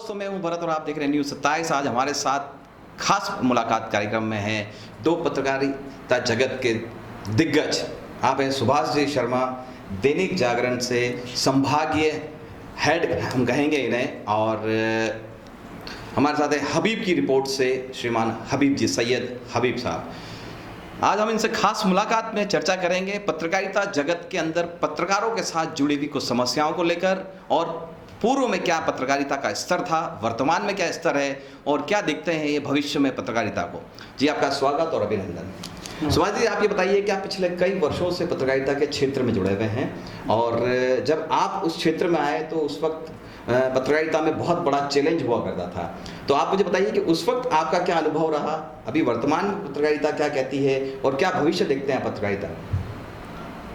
दोस्तों, मैं हूं भरत और आप देख रहे हैं न्यूज़ 27। आज हमारे साथ खास मुलाकात कार्यक्रम में हैं दो पत्रकारिता जगत के दिग्गज। आप हैं सुभाष जी शर्मा, दैनिक जागरण से संभागीय हेड हम कहेंगे इन्हें, और हमारे साथ है हबीब की रिपोर्ट से श्रीमान हबीब जी, सैयद हबीब साहब। आज हम इनसे खास मुलाकात में चर्चा करेंगे पत्रकारिता जगत के अंदर पत्रकारों के साथ जुड़ी हुई कुछ समस्याओं को लेकर, और पूर्व में क्या पत्रकारिता का स्तर था, वर्तमान में क्या स्तर है, और क्या देखते हैं ये भविष्य में पत्रकारिता को। जी, आपका स्वागत और अभिनंदन। सुभाष जी, आप ये बताइए कि आप पिछले कई वर्षों से पत्रकारिता के क्षेत्र में जुड़े हुए हैं, और जब आप उस क्षेत्र में आए तो उस वक्त पत्रकारिता में बहुत बड़ा चैलेंज हुआ करता था। तो आप मुझे बताइए कि उस वक्त आपका क्या अनुभव रहा, अभी वर्तमान पत्रकारिता क्या कहती है, और क्या भविष्य देखते हैं पत्रकारिता?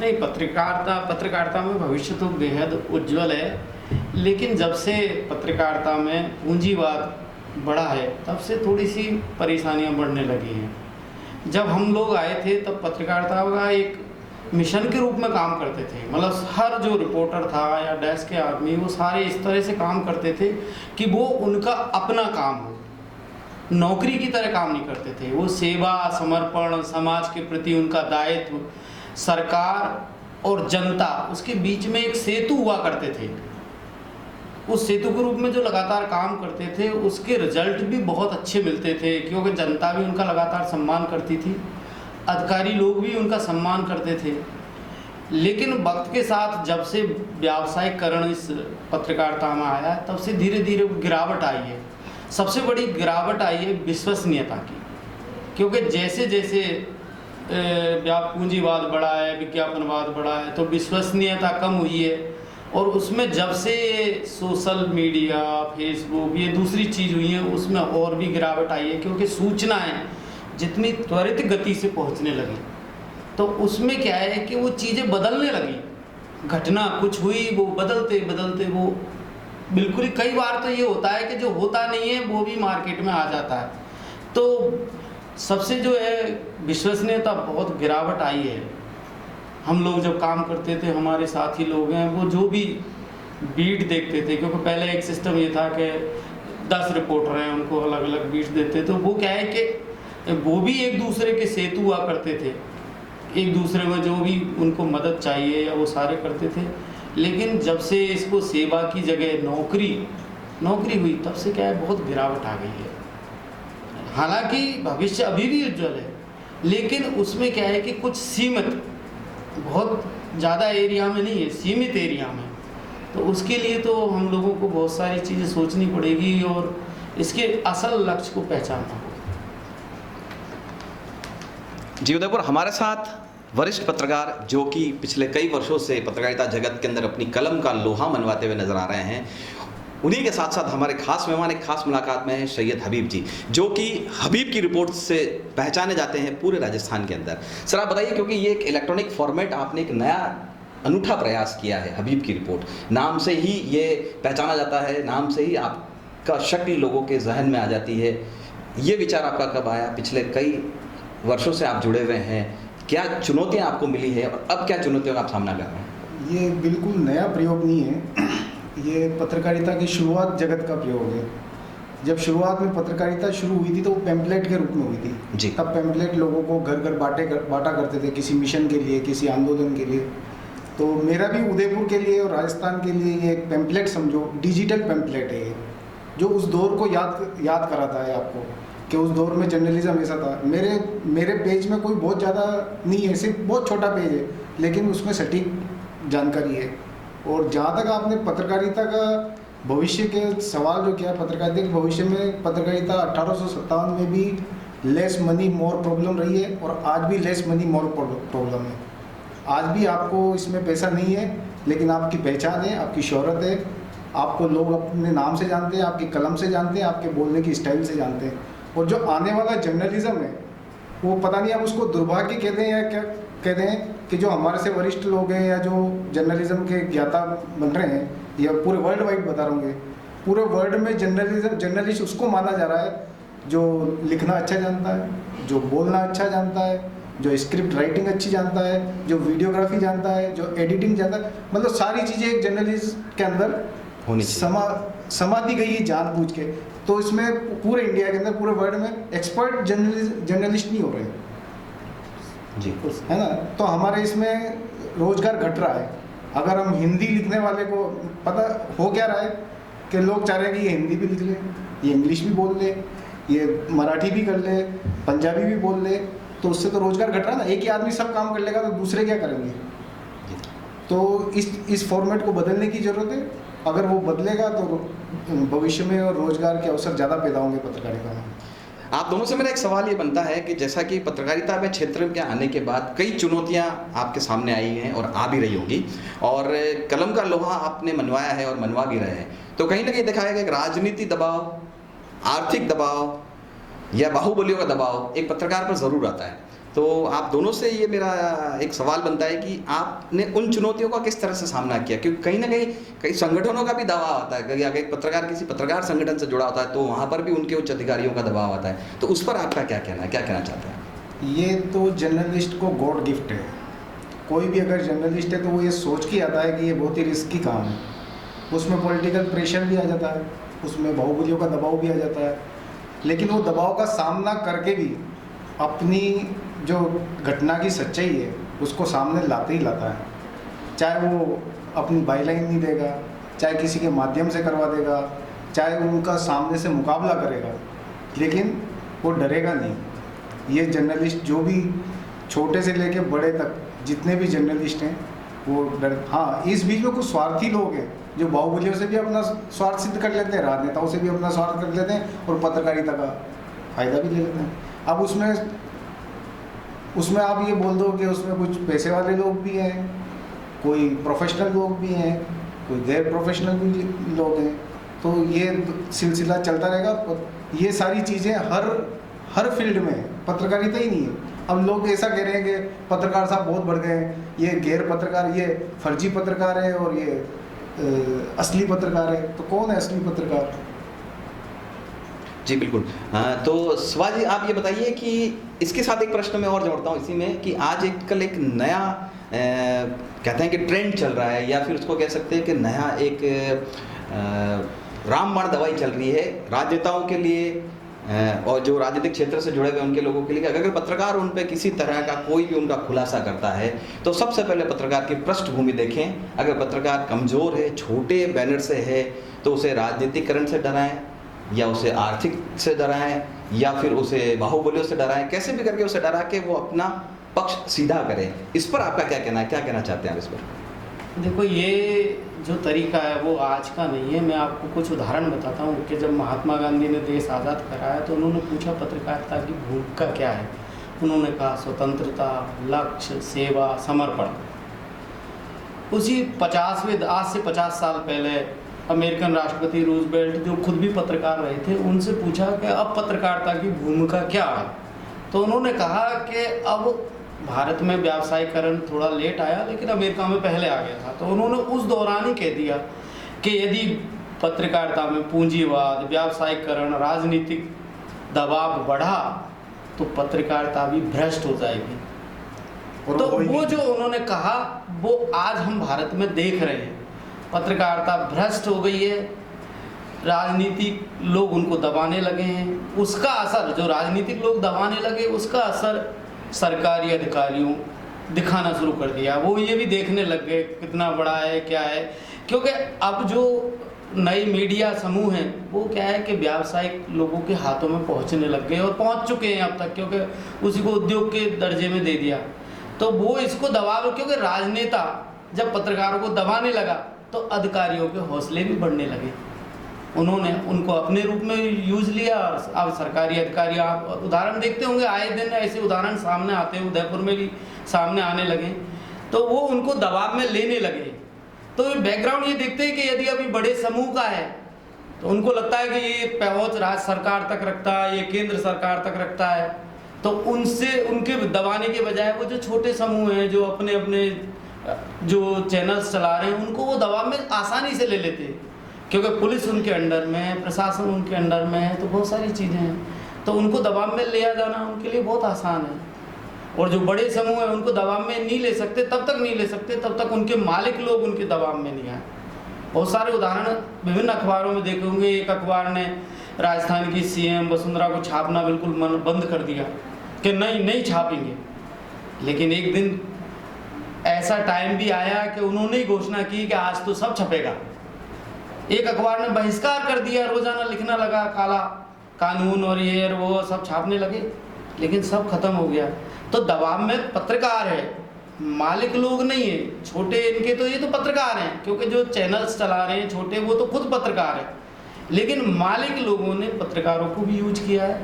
नहीं, पत्रकारिता में भविष्य तो बेहद उज्जवल है, लेकिन जब से पत्रकारिता में पूंजीवाद बढ़ा है तब से थोड़ी सी परेशानियां बढ़ने लगी हैं। जब हम लोग आए थे तब पत्रकारिता का एक मिशन के रूप में काम करते थे, मतलब हर जो रिपोर्टर था या डेस्क के आदमी, वो सारे इस तरह से काम करते थे कि वो उनका अपना काम हो, नौकरी की तरह काम नहीं करते थे। वो सेवा, समर्पण, समाज के प्रति उनका दायित्व, सरकार और जनता, उसके बीच में एक सेतु हुआ करते थे। उस सेतु के रूप में जो लगातार काम करते थे उसके रिजल्ट भी बहुत अच्छे मिलते थे, क्योंकि जनता भी उनका लगातार सम्मान करती थी, अधिकारी लोग भी उनका सम्मान करते थे। लेकिन वक्त के साथ जब से व्यावसायिकरण इस पत्रकारिता में आया, तब से धीरे धीरे गिरावट आई है। सबसे बड़ी गिरावट आई है विश्वसनीयता की, क्योंकि जैसे जैसे पूंजीवाद बढ़ा है, विज्ञापनवाद बढ़ा है, तो विश्वसनीयता कम हुई है। और उसमें जब से सोशल मीडिया, फेसबुक, ये दूसरी चीज़ हुई है, उसमें और भी गिरावट आई है, क्योंकि सूचनाएं जितनी त्वरित गति से पहुंचने लगी, तो उसमें क्या है कि वो चीज़ें बदलने लगी। घटना कुछ हुई, वो बदलते बदलते वो बिल्कुल ही, कई बार तो ये होता है कि जो होता नहीं है वो भी मार्केट में आ जाता है। तो सबसे जो है विश्वसनीयता बहुत गिरावट आई है। हम लोग जब काम करते थे, हमारे साथी लोग हैं, वो जो भी बीट देखते थे, क्योंकि पहले एक सिस्टम ये था कि 10 रिपोर्टर हैं, उनको अलग अलग बीट देते, तो वो क्या है कि वो भी एक दूसरे के सेतु हुआ करते थे, एक दूसरे में जो भी उनको मदद चाहिए या वो सारे करते थे। लेकिन जब से इसको सेवा की जगह नौकरी हुई, तब से क्या है, बहुत गिरावट आ गई है। हालांकि भविष्य अभी भी उज्जवल है, लेकिन उसमें क्या है कि कुछ सीमित, बहुत ज़्यादा एरिया में नहीं है, सीमित एरिया में। तो उसके लिए तो हम लोगों को बहुत सारी चीज़ें सोचनी पड़ेगी और इसके असल लक्ष्य को पहचानना होगा। जी, उदयपुर हमारे साथ वरिष्ठ पत्रकार जो कि पिछले कई वर्षों से पत्रकारिता जगत के अंदर अपनी कलम का लोहा मनवाते हुए नजर आ रहे हैं, उन्हीं के साथ साथ हमारे खास मेहमान एक खास मुलाकात में है सैयद हबीब जी, जो कि हबीब की रिपोर्ट से पहचाने जाते हैं पूरे राजस्थान के अंदर। सर, आप बताइए, क्योंकि ये एक इलेक्ट्रॉनिक फॉर्मेट, आपने एक नया अनूठा प्रयास किया है। हबीब की रिपोर्ट नाम से ही ये पहचाना जाता है, नाम से ही आपका शक्ल लोगों के जहन में आ जाती है। ये विचार आपका कब आया? पिछले कई वर्षों से आप जुड़े हुए हैं, क्या चुनौतियाँ आपको मिली है, और अब क्या चुनौतियों का आप सामना कर रहे हैं? ये बिल्कुल नया प्रयोग नहीं है, ये पत्रकारिता की शुरुआत जगत का प्रयोग है। जब शुरुआत में पत्रकारिता शुरू हुई थी तो वो पैम्पलेट के रूप में हुई थी जी। तब पैम्पलेट लोगों को घर घर बांटा करते थे, किसी मिशन के लिए, किसी आंदोलन के लिए। तो मेरा भी उदयपुर के लिए और राजस्थान के लिए ये एक पैम्पलेट समझो, डिजिटल पैम्पलेट है ये, जो उस दौर को याद कराता है आपको कि उस दौर में जर्नलिज्म ऐसा था। मेरे पेज में कोई बहुत ज़्यादा नहीं है, सिर्फ बहुत छोटा पेज है, लेकिन उसमें सटीक जानकारी है। और जहाँ तक आपने पत्रकारिता का भविष्य के सवाल जो किया, पत्रकारिता के भविष्य में, पत्रकारिता 1857 में भी लेस मनी मोर प्रॉब्लम रही है, और आज भी लेस मनी मोर प्रॉब्लम है। आज भी आपको इसमें पैसा नहीं है, लेकिन आपकी पहचान है, आपकी शोहरत है, आपको लोग अपने नाम से जानते हैं, आपकी कलम से जानते हैं, आपके बोलने की स्टाइल से जानते हैं। और जो आने वाला जर्नलिज्म है, वो पता नहीं आप उसको दुर्भाग्य कहते हैं या क्या कहते हैं, कि जो हमारे से वरिष्ठ लोग हैं या जो जर्नलिज्म के ज्ञाता बन रहे हैं, या पूरे वर्ल्ड वाइड बता रहा हूँ, पूरे वर्ल्ड में जर्नलिस्ट उसको माना जा रहा है जो लिखना अच्छा जानता है, जो बोलना अच्छा जानता है, जो स्क्रिप्ट राइटिंग अच्छी जानता है, जो वीडियोग्राफी जानता है, जो एडिटिंग जानता है। मतलब सारी चीज़ें एक जर्नलिस्ट के अंदर समाधि गई है जानबूझ के। तो इसमें पूरे इंडिया के अंदर, पूरे वर्ल्ड में एक्सपर्ट जर्नलिस्ट नहीं हो रहे जी। है ना। तो हमारे इसमें रोजगार घट रहा है। अगर हम हिंदी लिखने वाले को, पता हो क्या रहा है कि लोग चाह रहे हैं कि ये हिंदी भी लिख ले, ये इंग्लिश भी बोल ले, ये मराठी भी कर ले, पंजाबी भी बोल ले, तो उससे तो रोजगार घट रहा है ना। एक ही आदमी सब काम कर लेगा तो दूसरे क्या करेंगे। तो इस फॉर्मेट को बदलने की ज़रूरत है। अगर वो बदलेगा तो भविष्य में और रोजगार के अवसर ज़्यादा पैदा होंगे पत्रकारिता में। आप दोनों से मेरा एक सवाल ये बनता है कि जैसा कि पत्रकारिता में क्षेत्र के आने के बाद कई चुनौतियां आपके सामने आई हैं और आ भी रही होंगी, और कलम का लोहा आपने मनवाया है और मनवा भी रहे हैं, तो कहीं ना कहीं देखा है कि राजनीति दबाव, आर्थिक दबाव या बाहुबलियों का दबाव एक पत्रकार पर ज़रूर आता है। तो आप दोनों से ये मेरा एक सवाल बनता है कि आपने उन चुनौतियों का किस तरह से सामना किया, क्योंकि कहीं ना कहीं कई संगठनों का भी दबाव आता है। अगर एक पत्रकार किसी पत्रकार संगठन से जुड़ा होता है तो वहाँ पर भी उनके उच्च अधिकारियों का दबाव आता है, तो उस पर आपका क्या कहना है, क्या कहना चाहते हैं? ये तो जर्नलिस्ट को गॉड गिफ्ट है। कोई भी अगर जर्नलिस्ट है तो वो ये सोच के आता है कि ये बहुत ही रिस्की काम है। उसमें पॉलिटिकल प्रेशर भी आ जाता है, उसमें बाहुबलियों का दबाव भी आ जाता है, लेकिन वो दबाव का सामना करके भी अपनी जो घटना की सच्चाई है उसको सामने लाते ही लाता है। चाहे वो अपनी बाईलाइन नहीं देगा, चाहे किसी के माध्यम से करवा देगा, चाहे उनका सामने से मुकाबला करेगा, लेकिन वो डरेगा नहीं। ये जर्नलिस्ट जो भी छोटे से लेके बड़े तक जितने भी जर्नलिस्ट हैं वो हाँ, इस बीच में कुछ स्वार्थी लोग हैं जो बाहुबलियों से भी अपना स्वार्थ सिद्ध कर लेते हैं, राजनेताओं से भी अपना स्वार्थ कर लेते हैं और पत्रकारिता का फ़ायदा भी ले लेते हैं। अब उसमें आप ये बोल दो कि उसमें कुछ पैसे वाले लोग भी हैं, कोई प्रोफेशनल लोग भी हैं, कोई गैर प्रोफेशनल भी लोग हैं, तो ये सिलसिला चलता रहेगा। ये सारी चीज़ें हर फील्ड में, पत्रकारिता ही नहीं है। अब लोग ऐसा कह रहे हैं कि पत्रकार साहब बहुत बढ़ गए हैं, ये गैर पत्रकार, ये फर्जी पत्रकार है और ये असली पत्रकार है। तो कौन है असली पत्रकार? जी बिल्कुल। तो सुभाष जी, आप ये बताइए कि इसके साथ एक प्रश्न मैं और जोड़ता हूँ इसी में कि आज कल एक नया कहते हैं कि ट्रेंड चल रहा है, या फिर उसको कह सकते हैं कि नया एक रामबाण दवाई चल रही है राजनेताओं के लिए और जो राजनीतिक क्षेत्र से जुड़े हुए उनके लोगों के लिए। अगर पत्रकार उन पर किसी तरह का कोई भी उनका खुलासा करता है तो सबसे पहले पत्रकार की पृष्ठभूमि देखें। अगर पत्रकार कमज़ोर है, छोटे बैनर से है, तो उसे राजनीतिकरण से डराएं, या उसे आर्थिक से डराएं, या फिर उसे बाहुबलियों से डराएं, कैसे भी करके उसे डरा के वो अपना पक्ष सीधा करें। इस पर आपका क्या कहना है, क्या कहना चाहते हैं आप इस पर? देखो, ये जो तरीका है वो आज का नहीं है। मैं आपको कुछ उदाहरण बताता हूँ कि जब महात्मा गांधी ने देश आज़ाद कराया तो उन्होंने पूछा पत्रकारिता की भूमिका क्या है। उन्होंने कहा स्वतंत्रता, लक्ष्य, सेवा, समर्पण। उसी आज से 50 साल पहले अमेरिकन राष्ट्रपति रूजवेल्ट, जो खुद भी पत्रकार रहे थे, उनसे पूछा कि अब पत्रकारिता की भूमिका क्या है। तो उन्होंने कहा कि अब भारत में व्यावसायीकरण थोड़ा लेट आया, लेकिन अमेरिका में पहले आ गया था। तो उन्होंने उस दौरान ही कह दिया कि यदि पत्रकारिता में पूंजीवाद, व्यावसायीकरण, राजनीतिक दबाव बढ़ा तो पत्रकारिता भी भ्रष्ट हो जाएगी। तो वो जो उन्होंने कहा वो आज हम भारत में देख रहे हैं। पत्रकारिता भ्रष्ट हो गई है, राजनीतिक लोग उनको दबाने लगे हैं। उसका असर, जो राजनीतिक लोग दबाने लगे, उसका असर सरकारी अधिकारियों दिखाना शुरू कर दिया। वो ये भी देखने लग गए कितना बड़ा है, क्या है, क्योंकि अब जो नई मीडिया समूह हैं वो क्या है कि व्यावसायिक लोगों के हाथों में पहुंचने लग गए और पहुंच चुके हैं अब तक, क्योंकि उसी को उद्योग के दर्जे में दे दिया। तो वो इसको दबाव, क्योंकि राजनेता जब पत्रकारों को दबाने लगा तो अधिकारियों के हौसले भी बढ़ने लगे। उन्होंने उनको अपने रूप में यूज लिया। अब सरकारी अधिकारी, आप उदाहरण देखते होंगे, आए दिन ऐसे उदाहरण सामने आते हैं, उदयपुर में भी सामने आने लगे। तो वो उनको दबाव में लेने लगे। तो बैकग्राउंड ये देखते हैं कि यदि अभी बड़े समूह का है तो उनको लगता है कि ये पहुंच राज्य सरकार तक रखता है, ये केंद्र सरकार तक रखता है, तो उनसे उनके दबाने के बजाय वो जो छोटे समूह हैं जो अपने अपने जो चैनल्स चला रहे हैं उनको वो दबाव में आसानी से ले लेते हैं, क्योंकि पुलिस उनके अंडर में है, प्रशासन उनके अंडर में है, तो बहुत सारी चीज़ें हैं। तो उनको दबाव में लिया जाना उनके लिए बहुत आसान है। और जो बड़े समूह हैं उनको दबाव में नहीं ले सकते, तब तक नहीं ले सकते तब तक उनके मालिक लोग उनके दबाव में नहीं आए। बहुत सारे उदाहरण विभिन्न अखबारों में देखे होंगे। एक अखबार ने राजस्थान की सीएम वसुंधरा को छापना बिल्कुल बंद कर दिया कि नहीं छापेंगे, लेकिन एक दिन ऐसा टाइम भी आया कि उन्होंने ही घोषणा की कि आज तो सब छपेगा। एक अखबार ने बहिष्कार कर दिया, रोजाना लिखना लगा काला कानून और ये और वो सब छापने लगे, लेकिन सब खत्म हो गया। तो दबाव में पत्रकार है, मालिक लोग नहीं है, छोटे इनके तो ये तो पत्रकार हैं, क्योंकि जो चैनल्स चला रहे हैं छोटे वो तो खुद पत्रकार है, लेकिन मालिक लोगों ने पत्रकारों को भी यूज किया है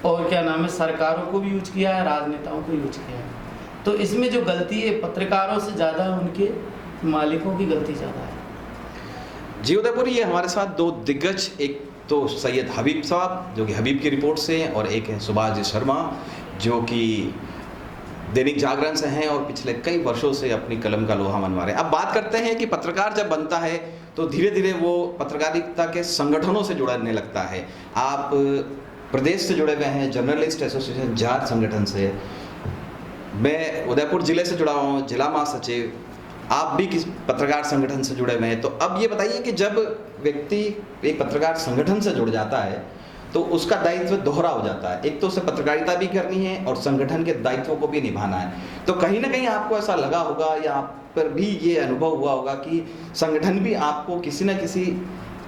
और क्या नाम है सरकारों को भी यूज किया है, राजनेताओं को यूज किया है। तो इसमें जो गलती है पत्रकारों से ज़्यादा उनके मालिकों की गलती ज़्यादा है। जी उदयपुर, ये हमारे साथ दो दिग्गज, एक तो सैयद हबीब साहब जो कि हबीब की रिपोर्ट से हैं, और एक है सुभाष जी शर्मा जो कि दैनिक जागरण से हैं और पिछले कई वर्षों से अपनी कलम का लोहा मनवा रहे हैं। अब बात करते हैं कि पत्रकार जब बनता है तो धीरे धीरे वो पत्रकारिता के संगठनों से जुड़ने लगता है। आप प्रदेश से जुड़े हुए हैं, जर्नलिस्ट एसोसिएशन जाट संगठन से, मैं उदयपुर जिले से जुड़ा हूँ, जिला महासचिव, आप भी किस पत्रकार संगठन से जुड़े हुए हैं। तो अब ये बताइए कि जब व्यक्ति एक पत्रकार संगठन से जुड़ जाता है तो उसका दायित्व दोहरा हो जाता है, एक तो उसे पत्रकारिता भी करनी है और संगठन के दायित्वों को भी निभाना है। तो कहीं ना कहीं आपको ऐसा लगा होगा या आप पर भी ये अनुभव हुआ होगा कि संगठन भी आपको किसी न किसी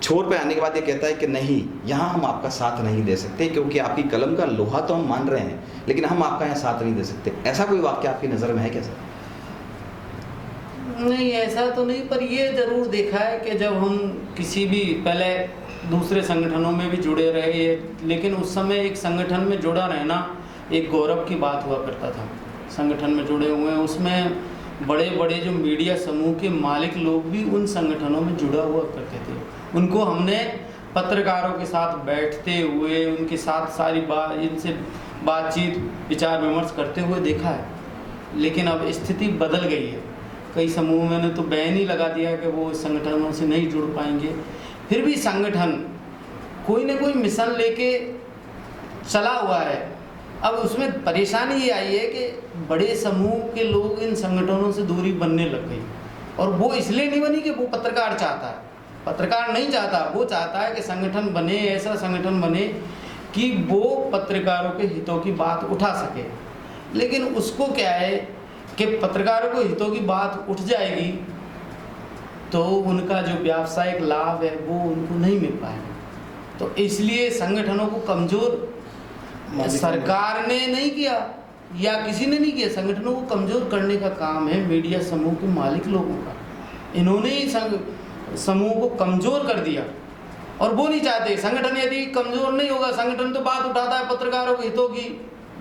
छोर पे आने के बाद ये कहता है कि नहीं, यहाँ हम आपका साथ नहीं दे सकते, क्योंकि आपकी कलम का लोहा तो हम मान रहे हैं लेकिन हम आपका यहाँ साथ नहीं दे सकते। ऐसा कोई वाक्य आपकी नज़र में है कैसा? नहीं, ऐसा तो नहीं, पर ये ज़रूर देखा है कि जब हम किसी भी पहले दूसरे संगठनों में भी जुड़े रहे, लेकिन उस समय एक संगठन में जुड़ा रहना एक गौरव की बात हुआ करता था। संगठन में जुड़े हुए हैं, उसमें बड़े बड़े जो मीडिया समूह के मालिक लोग भी उन संगठनों में जुड़ा हुआ करते थे। उनको हमने पत्रकारों के साथ बैठते हुए उनके साथ सारी इनसे बातचीत विचार विमर्श करते हुए देखा है। लेकिन अब स्थिति बदल गई है, कई समूह ने तो बैन ही लगा दिया कि वो संगठनों से नहीं जुड़ पाएंगे। फिर भी संगठन कोई ना कोई मिशन लेके चला हुआ है। अब उसमें परेशानी ये आई है कि बड़े समूह के लोग इन संगठनों से दूरी बनने लग गई, और वो इसलिए नहीं बनी कि वो पत्रकार चाहता है, पत्रकार नहीं चाहता, वो चाहता है कि संगठन बने, ऐसा संगठन बने कि वो पत्रकारों के हितों की बात उठा सके। लेकिन उसको क्या है कि पत्रकारों को हितों की बात उठ जाएगी तो उनका जो व्यावसायिक लाभ है वो उनको नहीं मिल पाएगा। तो इसलिए संगठनों को कमज़ोर सरकार ने नहीं किया या किसी ने नहीं किया, संगठनों को कमज़ोर करने का काम है मीडिया समूह के मालिक लोगों का। इन्होंने ही समूह को कमज़ोर कर दिया, और वो नहीं चाहते। संगठन यदि कमज़ोर नहीं होगा, संगठन तो बात उठाता है पत्रकारों के हितों की,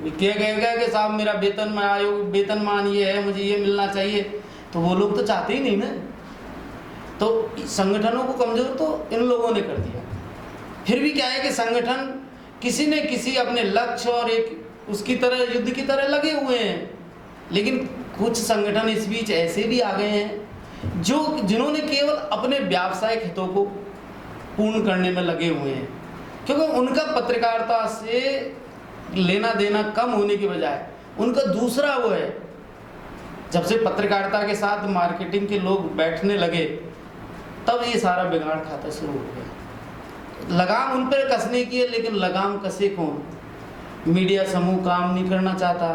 क्या कहेगा कि साहब मेरा वेतन में आयोग वेतनमान ये है, मुझे ये मिलना चाहिए, तो वो लोग तो चाहते ही नहीं ना। तो संगठनों को कमज़ोर तो इन लोगों ने कर दिया। फिर भी क्या है कि संगठन किसी न किसी अपने लक्ष्य और एक उसकी तरह युद्ध की तरह लगे हुए हैं। लेकिन कुछ संगठन इस बीच ऐसे भी आ गए हैं जिन्होंने केवल अपने व्यावसायिक हितों को पूर्ण करने में लगे हुए हैं, क्योंकि उनका पत्रकारिता से लेना देना कम होने की बजाय उनका दूसरा वो है। जब से पत्रकारिता के साथ मार्केटिंग के लोग बैठने लगे तब ये सारा बिगाड़ खाता शुरू हो गया। लगाम उन पर कसने की है, लेकिन लगाम कसे कौन? मीडिया समूह काम नहीं करना चाहता,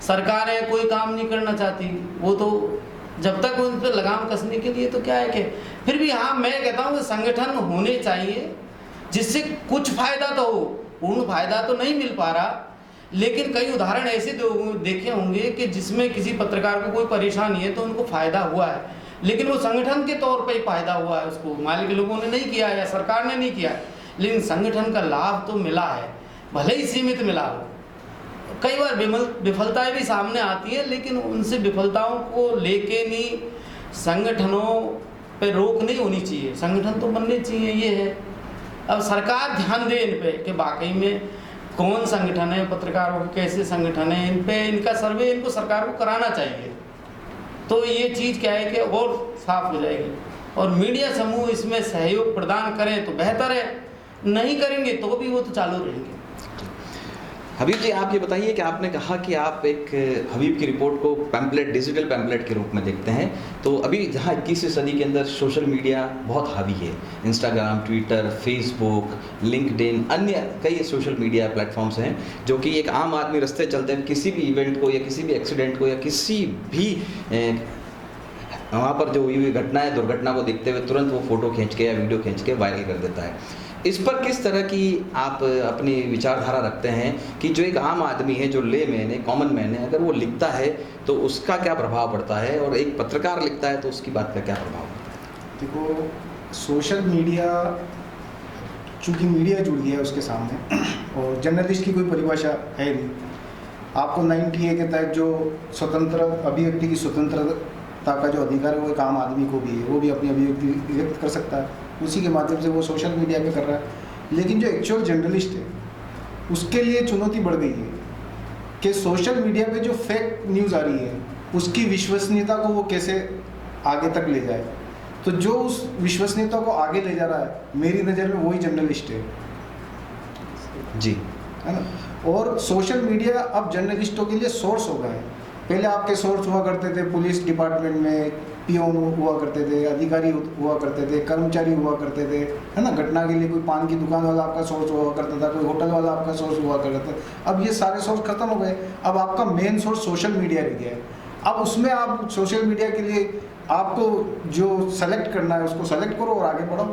सरकारें कोई काम नहीं करना चाहती। वो तो जब तक उन पर लगाम कसने के लिए तो क्या है कि फिर भी हाँ, मैं कहता हूँ कि संगठन होने चाहिए जिससे कुछ फायदा तो हो। पूर्ण फायदा तो नहीं मिल पा रहा, लेकिन कई उदाहरण ऐसे देखे होंगे कि जिसमें किसी पत्रकार को कोई परेशानी है तो उनको फायदा हुआ है, लेकिन वो संगठन के तौर पे ही फायदा हुआ है, उसको मालिक लोगों ने नहीं किया या सरकार ने नहीं किया, लेकिन संगठन का लाभ तो मिला है, भले ही सीमित मिला हो। कई बार विफलताएं भी सामने आती है, लेकिन उनसे विफलताओं को लेके नहीं, संगठनों पे रोक नहीं होनी चाहिए, संगठन तो बनने चाहिए। ये है, अब सरकार ध्यान दे इन पे कि वाकई में कौन संगठन है, पत्रकारों के कैसे संगठन है, इन पे इनका सर्वे इनको सरकार को कराना चाहिए। तो ये चीज़ क्या है कि और साफ हो जाएगी, और मीडिया समूह इसमें सहयोग प्रदान करें तो बेहतर है, नहीं करेंगे तो भी वो तो चालू रहेंगे। हबीब जी, आप ये बताइए कि आपने कहा कि आप एक हबीब की रिपोर्ट को पैम्पलेट, डिजिटल पैम्पलेट के रूप में देखते हैं। तो अभी जहाँ 21वीं सदी के अंदर सोशल मीडिया बहुत हावी है, इंस्टाग्राम, ट्विटर, फेसबुक, लिंक्डइन, अन्य कई सोशल मीडिया प्लेटफॉर्म्स हैं जो कि एक आम आदमी रास्ते चलते हैं किसी भी इवेंट को या किसी भी एक्सीडेंट को या किसी भी वहाँ पर जो हुई हुई घटना है, दुर्घटना को देखते हुए तुरंत वो फ़ोटो खींच के या वीडियो खींच के वायरल कर देता है। इस पर किस तरह की आप अपनी विचारधारा रखते हैं कि जो एक आम आदमी है, जो ले मैन है, कॉमन मैन है, अगर वो लिखता है तो उसका क्या प्रभाव पड़ता है, और एक पत्रकार लिखता है तो उसकी बात का क्या प्रभाव पड़ता है? देखो, सोशल मीडिया, चूँकि मीडिया जुड़ गया है उसके सामने, और जर्नलिस्ट की कोई परिभाषा है नहीं। आपको 90A के तहत जो स्वतंत्र अभिव्यक्ति की स्वतंत्रता का जो अधिकार है वो एक आम आदमी को भी है, वो भी अपनी अभिव्यक्ति व्यक्त कर सकता है, उसी के माध्यम से वो सोशल मीडिया पे कर रहा है। लेकिन जो एक्चुअल जर्नलिस्ट है उसके लिए चुनौती बढ़ गई है कि सोशल मीडिया पे जो फेक न्यूज़ आ रही है उसकी विश्वसनीयता को वो कैसे आगे तक ले जाए। तो जो उस विश्वसनीयता को आगे ले जा रहा है मेरी नज़र में वही जर्नलिस्ट है जी, है ना। और सोशल मीडिया अब जर्नलिस्टों के लिए सोर्स हो गए हैं। पहले आपके सोर्स हुआ करते थे पुलिस डिपार्टमेंट में, पियोन हुआ करते थे, अधिकारी हुआ करते थे, कर्मचारी हुआ करते थे, है ना। घटना के लिए कोई पान की दुकान वाला आपका सोर्स हुआ करता था, कोई होटल वाला आपका सोर्स हुआ करता था। अब ये सारे सोर्स खत्म हो गए। अब आपका मेन सोर्स सोशल मीडिया रह गया है। अब उसमें आप सोशल मीडिया के लिए आपको जो सेलेक्ट करना है उसको सेलेक्ट करो और आगे बढ़ो,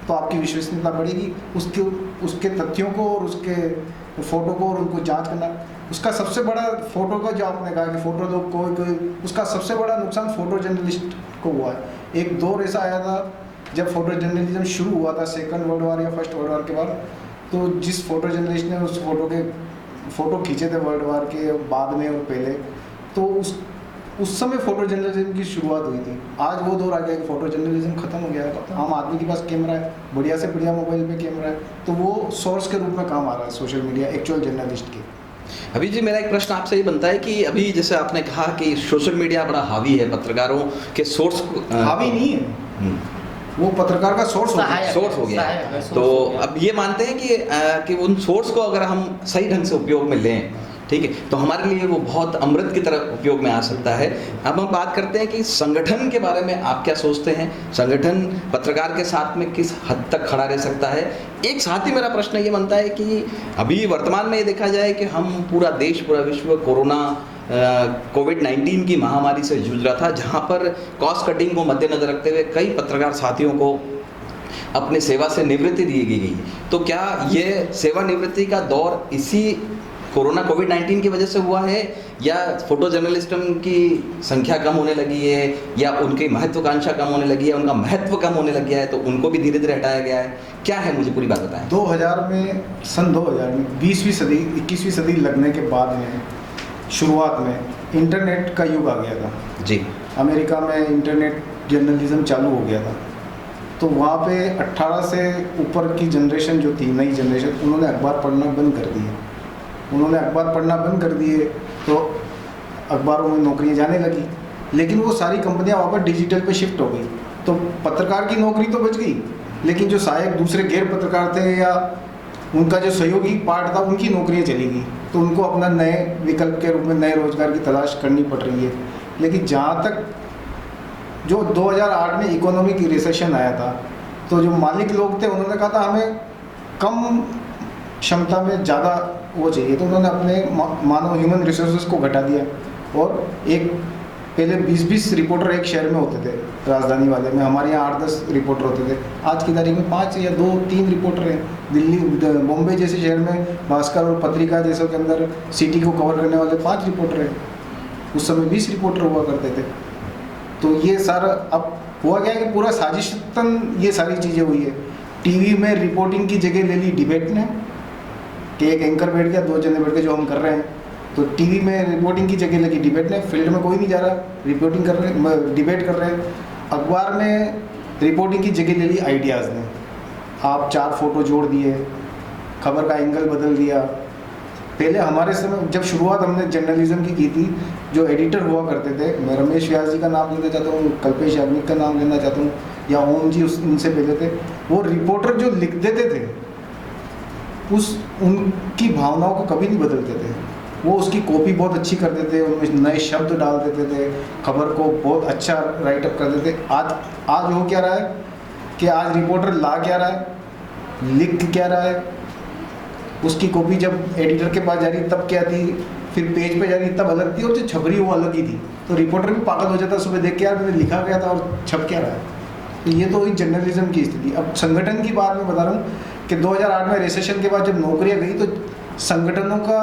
तो आपकी विश्वसनीयता बढ़ेगी। उसके तथ्यों को और उसके फ़ोटो को और उनको जांच करना। उसका सबसे बड़ा फ़ोटो का जो आपने कहा कि फ़ोटो लोग कोई उसका सबसे बड़ा नुकसान फ़ोटो जर्नलिस्ट को हुआ है। एक दौर ऐसा आया था जब फ़ोटो जर्नलिज्म शुरू हुआ था सेकंड वर्ल्ड वॉर या फर्स्ट वर्ल्ड वॉर के बाद, तो जिस फ़ोटो जर्नलिस्ट ने उस फ़ोटो खींचे थे वर्ल्ड वॉर के बाद में और पहले, तो उस समय फ़ोटो जर्नलिज्म की शुरुआत हुई थी। आज वो दौर आ गया कि फ़ोटो जर्नलिज्म ख़त्म हो गया है। आम आदमी के पास कैमरा है, बढ़िया से बढ़िया मोबाइल पे कैमरा है, तो वो सोर्स के रूप में काम आ रहा है सोशल मीडिया एक्चुअल जर्नलिस्ट के। अभी जी, मेरा एक प्रश्न आपसे ये बनता है कि अभी जैसे आपने कहा कि सोशल मीडिया बड़ा हावी है, पत्रकारों के सोर्स हावी नहीं है, वो पत्रकार का सोर्स हो गया है। तो अब ये मानते हैं कि उन सोर्स को अगर हम सही ढंग से उपयोग में लें, ठीक है, तो हमारे लिए वो बहुत अमृत की तरह उपयोग में आ सकता है। अब हम बात करते हैं कि संगठन के बारे में आप क्या सोचते हैं? संगठन पत्रकार के साथ में किस हद तक खड़ा रह सकता है? एक साथ ही मेरा प्रश्न ये बनता है कि अभी वर्तमान में ये देखा जाए कि हम पूरा देश, पूरा विश्व कोरोना कोविड-19 की महामारी से जूझ रहा था, जहाँ पर कॉस्ट कटिंग को मद्देनजर रखते हुए कई पत्रकार साथियों को अपनी सेवा से निवृत्ति दी गई। तो क्या ये सेवानिवृत्ति का दौर इसी कोरोना कोविड-19 की वजह से हुआ है, या फोटो जर्नलिज्म की संख्या कम होने लगी है, या उनकी महत्वाकांक्षा कम होने लगी है, उनका महत्व कम होने लग गया है तो उनको भी धीरे धीरे हटाया गया है? क्या है, मुझे पूरी बात बताएं। 2000 में, सन 2000 में 20वीं सदी 21वीं सदी लगने के बाद में शुरुआत में इंटरनेट का युग आ गया था जी। अमेरिका में इंटरनेट जर्नलिज्म चालू हो गया था, तो वहाँ पे 18 से ऊपर की जनरेशन जो थी, नई जनरेशन, उन्होंने अखबार पढ़ना बंद कर दिए। उन्होंने अखबार पढ़ना बंद कर दिए तो अखबारों में नौकरियां जाने लगी, लेकिन वो सारी कंपनियां वापस डिजिटल पे शिफ्ट हो गई। तो पत्रकार की नौकरी तो बच गई, लेकिन जो सहायक दूसरे गैर पत्रकार थे या उनका जो सहयोगी पार्ट था, उनकी नौकरियां चली गई। तो उनको अपना नए विकल्प के रूप में नए रोजगार की तलाश करनी पड़ रही है। लेकिन जहाँ तक जो 2008 में इकोनॉमिक रिसेशन आया था, तो जो मालिक लोग थे उन्होंने कहा था हमें कम क्षमता में ज़्यादा वो चाहिए, तो उन्होंने अपने मानव ह्यूमन रिसोर्सेज को घटा दिया। और एक पहले 20-20 रिपोर्टर एक शहर में होते थे, राजधानी वाले में हमारे यहाँ 8-10 रिपोर्टर होते थे। आज की तारीख में 5 या 2-3 रिपोर्टर हैं। दिल्ली, बॉम्बे जैसे शहर में भास्कर और पत्रिका जैसों के अंदर सिटी को कवर करने वाले 5 रिपोर्टर हैं। उस समय 20 रिपोर्टर हुआ करते थे। तो ये सारा अब हुआ क्या है कि पूरा साजिशतन ये सारी चीज़ें हुई है। टीवी में रिपोर्टिंग की जगह ले ली डिबेट ने, कि एक एंकर बैठ गया, 2 जने बैठ के जो हम कर रहे हैं, तो टीवी में रिपोर्टिंग की जगह लगी डिबेट ने। फील्ड में कोई नहीं जा रहा, रिपोर्टिंग कर रहे हैं, डिबेट कर रहे हैं। अखबार में रिपोर्टिंग की जगह ले ली आइडियाज़ ने। आप 4 फोटो जोड़ दिए, खबर का एंगल बदल दिया। पहले हमारे समय जब शुरुआत हमने जर्नलिज्म की थी, जो एडिटर हुआ करते थे, मैं रमेश व्यास जी का नाम लेना चाहता हूँ, कल्पेश याग्निक का नाम लेना चाहता हूँ, या ओम जी उनसे पहले थे, वो रिपोर्टर जो लिख देते थे उस उनकी भावनाओं को कभी नहीं बदलते थे। वो उसकी कॉपी बहुत अच्छी कर देते, उनमें नए शब्द डाल देते थे, खबर को बहुत अच्छा राइटअप कर देते। आज हो क्या रहा है कि आज रिपोर्टर ला क्या रहा है, लिख क्या रहा है, उसकी कॉपी जब एडिटर के पास जा रही तब क्या थी, फिर पेज पे जा रही तब अलग थी, और जो छप रही वो अलग ही थी। तो रिपोर्टर भी पागल हो जाता सुबह देख के, यार मैंने लिखा गया था और छप क्या रहा है। तो ये तो हुई जर्नलिज्म की स्थिति। अब संगठन की बात मैं बता रहा हूँ कि 2008 में रिसेशन के बाद जब नौकरियाँ गई तो संगठनों का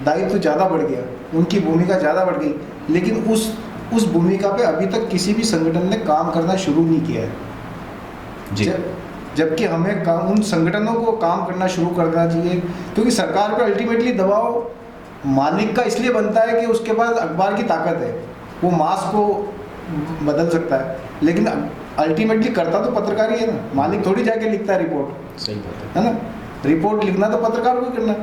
दायित्व ज़्यादा बढ़ गया, उनकी भूमिका ज़्यादा बढ़ गई, लेकिन उस भूमिका पे अभी तक किसी भी संगठन ने काम करना शुरू नहीं किया है जी। जबकि हमें उन संगठनों को काम करना शुरू कर देना चाहिए, क्योंकि सरकार पे अल्टीमेटली दबाव मालिक का इसलिए बनता है कि उसके पास अखबार की ताकत है, वो मास को बदल सकता है, लेकिन अल्टीमेटली करता तो पत्रकार ही है ना। मालिक थोड़ी जाके लिखता है रिपोर्ट, सही बात है ना। रिपोर्ट लिखना तो पत्रकार को करना।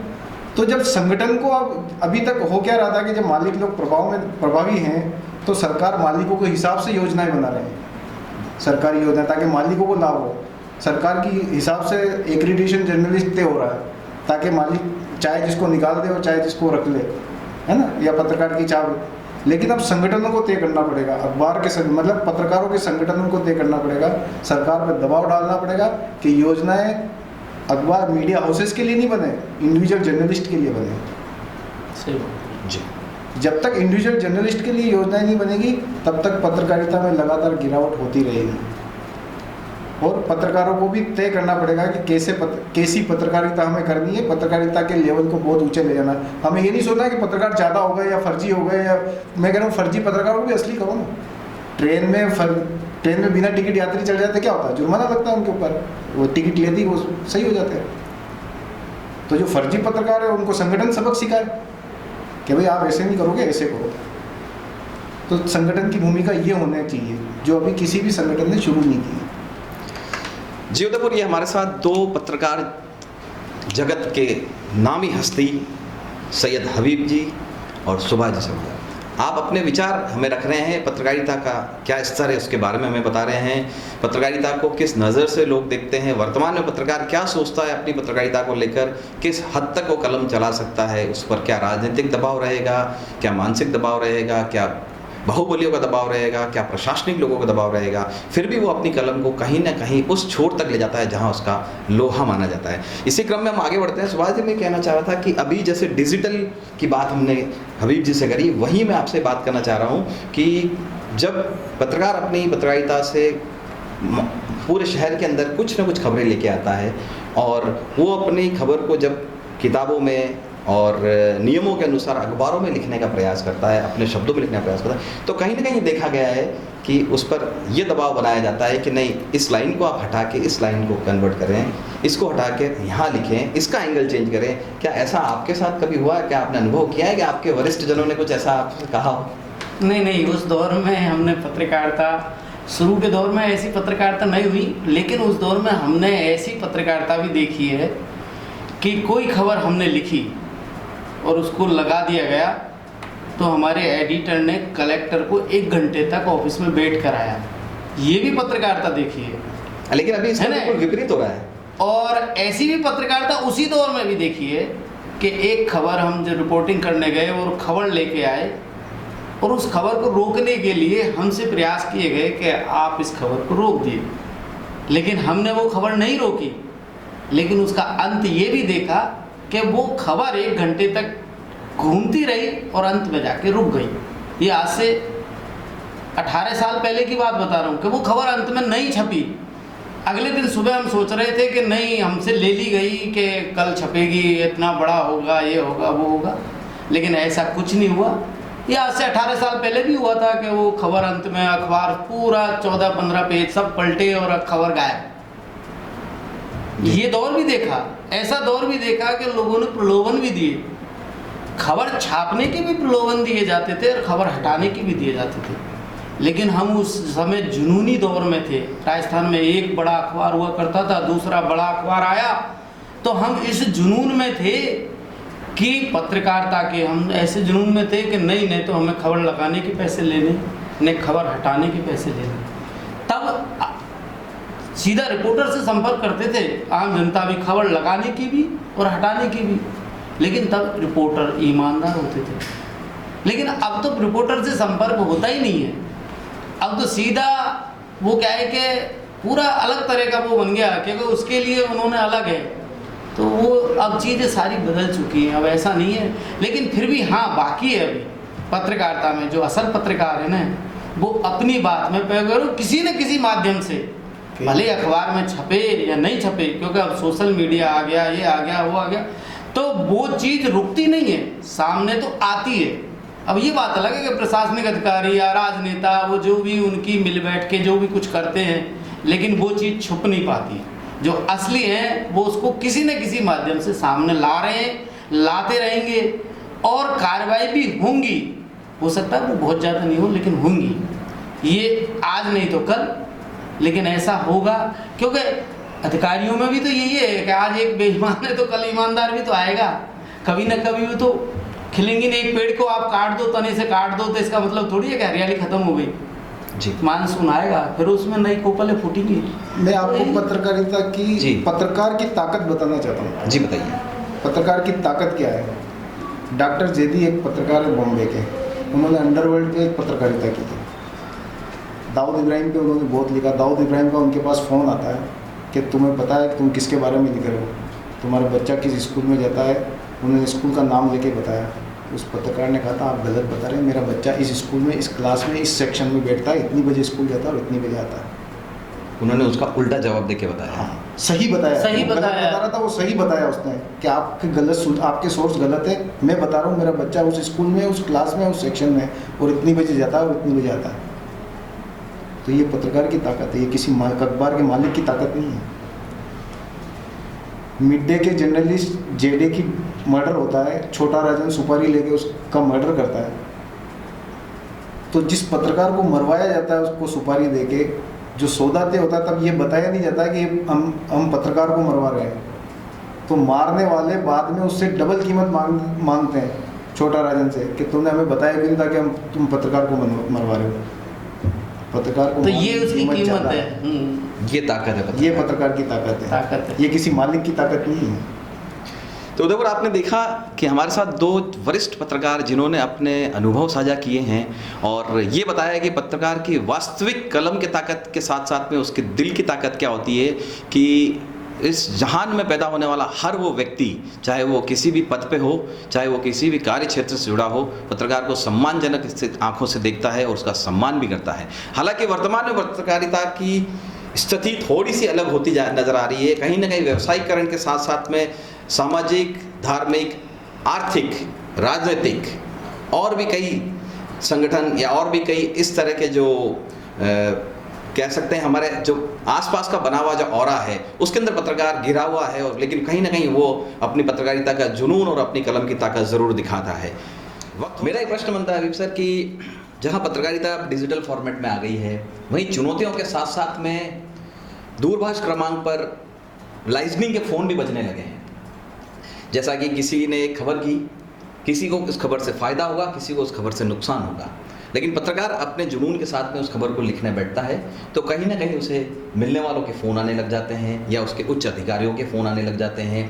तो जब संगठन को अब अभी तक हो क्या रहा था कि जब मालिक लोग प्रभावी हैं तो सरकार मालिकों के हिसाब से योजनाएं बना रहे हैं, सरकारी योजना, ताकि मालिकों को लाभ हो। सरकार की हिसाब से एक्रीडिटेशन जर्नलिस्ट तय हो रहा है, ताकि मालिक चाहे जिसको निकाल दे और चाहे जिसको रख ले, है ना, या पत्रकार की चाह। लेकिन अब संगठनों को तय करना पड़ेगा, अखबार के मतलब पत्रकारों के संगठनों को तय करना पड़ेगा, सरकार पर दबाव डालना पड़ेगा कि योजनाएं अखबार मीडिया हाउसेस के लिए नहीं बने, इंडिविजुअल जर्नलिस्ट के लिए बने। सही बात जी। जब तक इंडिविजुअल जर्नलिस्ट के लिए योजनाएं नहीं बनेगी तब तक पत्रकारिता में लगातार गिरावट होती रहेगी। और पत्रकारों को भी तय करना पड़ेगा कि कैसी पत्रकारिता हमें करनी है, पत्रकारिता के लेवल को बहुत ऊंचे ले जाना। हमें ये नहीं सोचना कि पत्रकार ज़्यादा हो गए या फर्जी हो गए, या मैं कह रहा हूँ फर्जी पत्रकारों को भी असली करो ना। ट्रेन में बिना टिकट यात्री चल जाते क्या होता है, जुर्माना लगता है उनके ऊपर, वो टिकट लेती वो सही हो जाते हैं। तो जो फर्जी पत्रकार है उनको संगठन सबक सिखाए कि भाई आप ऐसे नहीं करोगे, ऐसे करो। तो संगठन की भूमिका ये होनी चाहिए, जो अभी किसी भी संगठन ने शुरू नहीं की। जी उदयपुर, ये हमारे साथ दो पत्रकार जगत के नामी हस्ती सैयद हबीब जी और सुभाष जी शर्मा, आप अपने विचार हमें रख रहे हैं, पत्रकारिता का क्या स्तर है उसके बारे में हमें बता रहे हैं, पत्रकारिता को किस नज़र से लोग देखते हैं, वर्तमान में पत्रकार क्या सोचता है अपनी पत्रकारिता को लेकर, किस हद तक वो कलम चला सकता है, उस पर क्या राजनीतिक दबाव रहेगा, क्या मानसिक दबाव रहेगा, क्या बाहुबलियों का दबाव रहेगा, क्या प्रशासनिक लोगों का दबाव रहेगा, फिर भी वो अपनी कलम को कहीं ना कहीं उस छोर तक ले जाता है जहां उसका लोहा माना जाता है। इसी क्रम में हम आगे बढ़ते हैं। सुभाष जी, मैं कहना चाह रहा था कि अभी जैसे डिजिटल की बात हमने हबीब जी से करी, वहीं मैं आपसे बात करना चाह रहा हूँ कि जब पत्रकार अपनी पत्रकारिता से पूरे शहर के अंदर कुछ ना कुछ खबरें लेके आता है और वो अपनी खबर को जब किताबों में और नियमों के अनुसार अखबारों में लिखने का प्रयास करता है, अपने शब्दों में लिखने का प्रयास करता है, तो कहीं ना कहीं देखा गया है कि उस पर यह दबाव बनाया जाता है कि नहीं, इस लाइन को आप हटा के इस लाइन को कन्वर्ट करें, इसको हटा के यहाँ लिखें, इसका एंगल चेंज करें। क्या ऐसा आपके साथ कभी हुआ है? क्या आपने अनुभव किया है कि आपके वरिष्ठ जनों ने कुछ ऐसा आपसे कहा हो? नहीं, उस दौर में हमने पत्रकारिता, शुरू के दौर में ऐसी पत्रकारिता नहीं हुई, लेकिन उस दौर में हमने ऐसी पत्रकारिता भी देखी है कि कोई खबर हमने लिखी और उसको लगा दिया गया तो हमारे एडिटर ने कलेक्टर को 1 घंटे तक ऑफिस में वेट कराया। ये भी पत्रकारिता देखी है। लेकिन अभी इसका बिल्कुल विपरीत हो रहा है। और ऐसी भी पत्रकारिता उसी दौर में भी देखी है कि एक खबर हम जो रिपोर्टिंग करने गए और खबर लेके आए और उस खबर को रोकने के लिए हमसे प्रयास किए गए कि आप इस खबर को रोक दिए, लेकिन हमने वो खबर नहीं रोकी। लेकिन उसका अंत ये भी देखा कि वो खबर 1 घंटे तक घूमती रही और अंत में जाके रुक गई। ये आज से 18 साल पहले की बात बता रहा हूँ कि वो खबर अंत में नहीं छपी। अगले दिन सुबह हम सोच रहे थे कि नहीं, हमसे ले ली गई कि कल छपेगी, इतना बड़ा होगा, ये होगा, वो होगा, लेकिन ऐसा कुछ नहीं हुआ। ये आज से 18 साल पहले भी हुआ था कि वो खबर अंत में अखबार पूरा 14-15 पेज सब पलटे और खबर गायब। ये दौर भी देखा, ऐसा दौर भी देखा कि लोगों ने प्रलोभन भी दिए, खबर छापने के भी प्रलोभन दिए जाते थे और खबर हटाने के भी दिए जाते थे। लेकिन हम उस समय जुनूनी दौर में थे। राजस्थान में एक बड़ा अखबार हुआ करता था, दूसरा बड़ा अखबार आया, तो हम इस जुनून में थे कि पत्रकारिता के, हम ऐसे जुनून में थे कि नहीं तो हमें खबर लगाने के पैसे लेने, नहीं खबर हटाने के पैसे लेने। तब सीधा रिपोर्टर से संपर्क करते थे, आम जनता भी, खबर लगाने की भी और हटाने की भी, लेकिन तब रिपोर्टर ईमानदार होते थे। लेकिन अब तो रिपोर्टर से संपर्क होता ही नहीं है। अब तो सीधा वो क्या है कि पूरा अलग तरह का वो बन गया, क्योंकि उसके लिए उन्होंने अलग है, तो वो अब चीज़ें सारी बदल चुकी हैं, अब ऐसा नहीं है। लेकिन फिर भी हाँ, बाकी है अभी पत्रकारिता में जो असल पत्रकार है ना, वो अपनी बात में करो किसी न किसी माध्यम से, भले अखबार में छपे या नहीं छपे, क्योंकि अब सोशल मीडिया आ गया, ये आ गया, वो आ गया, तो वो चीज़ रुकती नहीं है, सामने तो आती है। अब ये बात अलग है कि प्रशासनिक अधिकारी या राजनेता वो जो भी उनकी मिल बैठ के जो भी कुछ करते हैं, लेकिन वो चीज़ छुप नहीं पाती। जो असली है वो उसको किसी न किसी माध्यम से सामने ला रहे हैं, लाते रहेंगे, और कार्रवाई भी होंगी। हो सकता है वो बहुत ज़्यादा नहीं हो, लेकिन होंगी। ये आज नहीं तो कल, लेकिन ऐसा होगा, क्योंकि अधिकारियों में भी तो यही है कि आज एक बेईमान है तो कल ईमानदार भी तो आएगा, कभी ना कभी वो तो खिलेंगी नहीं। एक पेड़ को आप काट दो, तने से काट दो, तो इसका मतलब थोड़ी है कि हरियाली खत्म हो गई। जी, मानसून आएगा, फिर उसमें नई कोपलें फूटेंगी। मैं आपको पत्रकारिता की, पत्रकार की ताकत बताना चाहता हूँ। जी बताइए। पत्रकार की ताकत क्या है? डॉक्टर जेदी एक पत्रकार है बॉम्बे के, उन्होंने अंडरवर्ल्ड पे एक पत्रकारिता की थी। दाऊद इब्राहिम पे उन्होंने बहुत लिखा। दाऊद इब्राहिम का उनके पास फ़ोन आता है कि तुम्हें पता है कि तुम किसके बारे में लिख रहे हो, तुम्हारा बच्चा किस स्कूल में जाता है। उन्होंने स्कूल का नाम लेके बताया। उस पत्रकार ने कहा था आप गलत बता रहे हैं, मेरा बच्चा इस स्कूल में, इस क्लास में, इस सेक्शन में बैठता है, इतनी बजे स्कूल जाता है और इतनी बजे आता है। उन्होंने उसका उल्टा जवाब देके बताया। हाँ, सही बताया। सही बताया। बता रहा था वो, सही बताया उसने कि आपके सोर्स गलत है। मैं बता रहा हूँ मेरा बच्चा उस स्कूल में, उस क्लास में, उस सेक्शन में, और इतनी बजे जाता है और इतनी बजे आता है। तो ये पत्रकार की ताकत है, ये किसी अखबार के मालिक की ताकत नहीं है। मिड डे के जर्नलिस्ट जेडे की मर्डर होता है, छोटा राजन सुपारी लेके उसका मर्डर करता है, तो जिस पत्रकार को मरवाया जाता है उसको सुपारी देके, जो सौदा तय होता है, तब ये बताया नहीं जाता कि हम पत्रकार को मरवा रहे हैं। तो मारने वाले बाद में उससे डबल कीमत मांगते हैं छोटा राजन से कि तुमने हमें बताया भी नहीं था कि तुम पत्रकार को मरवा रहे हो। पत्रकार को तो ये उसकी कीमत है। ये ताकत है, ये पत्रकार की ताकत है, ये किसी मालिक की ताकत नहीं है। तो उदयपुर आपने देखा कि हमारे साथ दो वरिष्ठ पत्रकार जिन्होंने अपने अनुभव साझा किए हैं और ये बताया कि पत्रकार की वास्तविक कलम की ताकत के साथ साथ में उसके दिल की ताकत क्या होती है, कि इस जहान में पैदा होने वाला हर वो व्यक्ति, चाहे वो किसी भी पद पे हो, चाहे वो किसी भी कार्य क्षेत्र से जुड़ा हो, पत्रकार को सम्मानजनक आंखों से देखता है और उसका सम्मान भी करता है। हालांकि वर्तमान में पत्रकारिता की स्थिति थोड़ी सी अलग होती नज़र आ रही है। कहीं ना कहीं व्यावसायीकरण के साथ साथ में सामाजिक, धार्मिक, आर्थिक, राजनीतिक और भी कई संगठन या और भी कई इस तरह के जो कह सकते हैं हमारे जो आसपास का बना हुआ जो ऑरा है उसके अंदर पत्रकार घिरा हुआ है, और लेकिन कहीं ना कहीं वो अपनी पत्रकारिता का जुनून और अपनी कलम की ताकत ज़रूर दिखाता है। मेरा एक प्रश्न बनता है अभी सर कि जहाँ पत्रकारिता डिजिटल फॉर्मेट में आ गई है, वहीं चुनौतियों के साथ साथ में दूरभाष क्रमांक पर लाइजनिंग के फ़ोन भी बजने लगे हैं। जैसा कि किसी ने एक खबर की, किसी को उस खबर से फ़ायदा होगा, किसी को उस खबर से नुकसान होगा, लेकिन पत्रकार अपने जुनून के साथ में उस खबर को लिखने बैठता है तो कहीं ना कहीं उसे मिलने वालों के फ़ोन आने लग जाते हैं या उसके उच्च अधिकारियों के फ़ोन आने लग जाते हैं।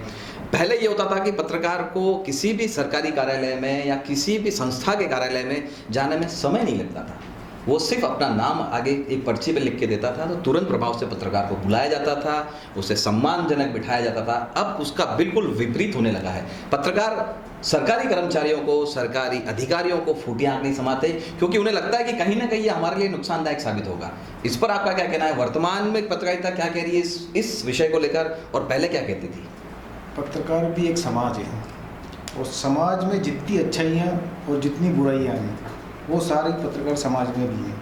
पहले ये होता था कि पत्रकार को किसी भी सरकारी कार्यालय में या किसी भी संस्था के कार्यालय में जाने में समय नहीं लगता था, वो सिर्फ अपना नाम आगे एक पर्ची पे लिख के देता था तो तुरंत प्रभाव से पत्रकार को बुलाया जाता था, उसे सम्मानजनक बिठाया जाता था। अब उसका बिल्कुल विपरीत होने लगा है। पत्रकार सरकारी कर्मचारियों को, सरकारी अधिकारियों को फूटी आंख नहीं समाते क्योंकि उन्हें लगता है कि कहीं ना कहीं ये हमारे लिए नुकसानदायक साबित होगा। इस पर आपका क्या कहना है? वर्तमान में पत्रकारिता क्या कह रही है इस विषय को लेकर, और पहले क्या कहती थी? पत्रकार भी एक समाज है और समाज में जितनी अच्छाइयाँ और जितनी बुराइयाँ हैं वो सारे पत्रकार समाज में भी हैं।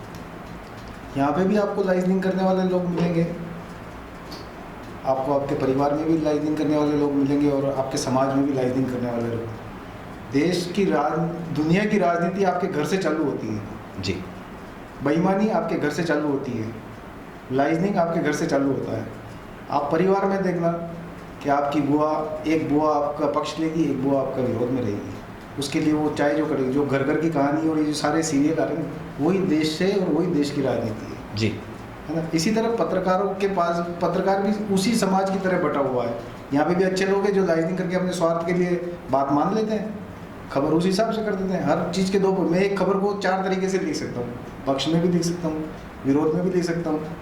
यहाँ पे भी आपको लाइजनिंग करने वाले लोग मिलेंगे, आपको आपके परिवार में भी लाइजनिंग करने वाले लोग मिलेंगे और आपके समाज में भी लाइजनिंग करने वाले लोग। देश की दुनिया की राजनीति आपके घर से चालू होती है जी। बेईमानी आपके घर से चालू होती है, लाइजनिंग आपके घर से चालू होता है। आप परिवार में देखना कि आपकी एक बुआ आपका पक्ष लेगी, एक बुआ आपका विरोध में रहेगी। उसके लिए वो चाहे जो करेगी, जो घर घर की कहानी और ये जो सारे सीरियल आ रहे हैं वही देश से और वही देश की राजनीति है जी। है ना। इसी तरह पत्रकारों के पास, पत्रकार भी उसी समाज की तरह बटा हुआ है। यहाँ पे भी अच्छे लोग हैं जो लाइजनिंग करके अपने स्वार्थ के लिए बात मान लेते हैं, खबर उस हिसाब से कर देते हैं। हर चीज़ के दो, मैं एक खबर को 4 तरीके से लिख सकता हूँ, पक्ष में भी लिख सकता हूँ, विरोध में भी लिख सकता हूँ,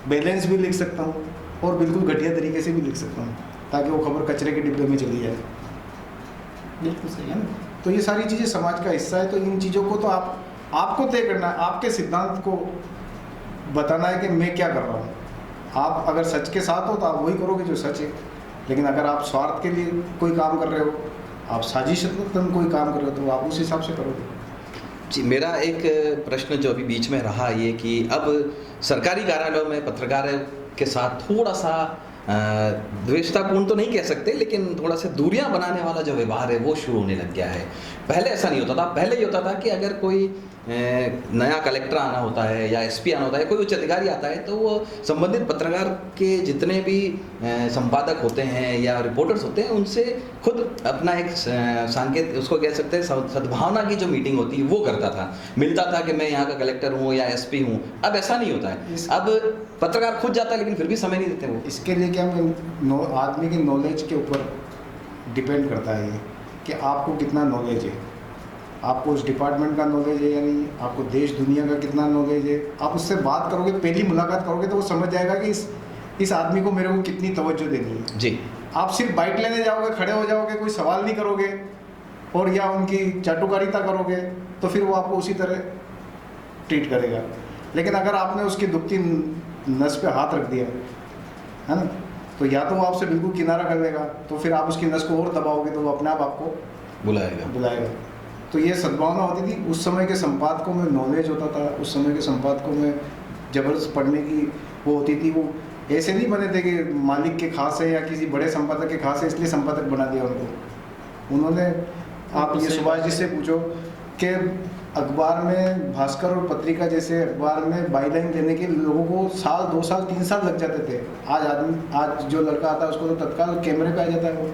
बैलेंस भी लिख सकता हूँ, और बिल्कुल घटिया तरीके से भी लिख सकता हूँ, ताकि वो खबर कचरे के डिब्बे में चली जाए। बिल्कुल सही है। तो ये सारी चीज़ें समाज का हिस्सा है। तो इन चीज़ों को तो आपको तय करना है, आपके सिद्धांत को बताना है कि मैं क्या कर रहा हूँ। आप अगर सच के साथ हो तो आप वही करोगे जो सच है, लेकिन अगर आप स्वार्थ के लिए कोई काम कर रहे हो, आप साजिशतन कोई काम कर रहे हो, तो आप उस हिसाब से करोगे। जी, मेरा एक प्रश्न जो अभी बीच में रहा ये कि अब सरकारी कार्यालयों में पत्रकारों के साथ थोड़ा सा द्वेषतापूर्ण तो नहीं कह सकते, लेकिन थोड़ा सा दूरियां बनाने वाला जो व्यवहार है वो शुरू होने लग गया है। पहले ऐसा नहीं होता था। पहले ये होता था कि अगर कोई नया कलेक्टर आना होता है या एसपी आना होता है, कोई उच्च अधिकारी आता है, तो वो संबंधित पत्रकार के जितने भी संपादक होते हैं या रिपोर्टर्स होते हैं उनसे खुद अपना एक सांकेत, उसको कह सकते हैं सद्भावना की जो मीटिंग होती है वो करता था, मिलता था कि मैं यहाँ का कलेक्टर हूँ या एसपी हूँ। अब ऐसा नहीं होता है। अब पत्रकार खुद जाता है लेकिन फिर भी समय नहीं देते वो। इसके लिए क्या आदमी की नॉलेज के ऊपर डिपेंड करता है ये, कि आपको कितना नॉलेज है, आपको उस डिपार्टमेंट का नॉलेज है या नहीं, आपको देश दुनिया का कितना नॉलेज है। आप उससे बात करोगे, पहली मुलाकात करोगे तो वो समझ जाएगा कि इस आदमी को मेरे को कितनी तवज्जो देनी है। जी, आप सिर्फ बाइक लेने जाओगे, खड़े हो जाओगे, कोई सवाल नहीं करोगे और या उनकी चाटुकारिता करोगे, तो फिर वो आपको उसी तरह ट्रीट करेगा। लेकिन अगर आपने उसकी दुखती नस पे हाथ रख दिया है ना, तो या तो वो आपसे बिल्कुल किनारा कर लेगा, तो फिर आप उसकी नस को और दबाओगे तो वो अपने आप आपको बुलाएगा। तो ये सद्भावना होती थी। उस समय के संपादकों में नॉलेज होता था, उस समय के संपादकों में ज़बरदस्त पढ़ने की वो होती थी। वो ऐसे नहीं बने थे कि मालिक के खास है या किसी बड़े संपादक के खास है इसलिए संपादक बना दिया उनको। उन्होंने, आप ये सुभाष जी से पूछो कि अखबार में, भास्कर और पत्रिका जैसे अखबार में बाईलाइन देने के लोगों को 1 साल 2 साल 3 साल लग जाते थे। आज जो लड़का आता है उसको तो तत्काल कैमरे पे आ जाता है, वो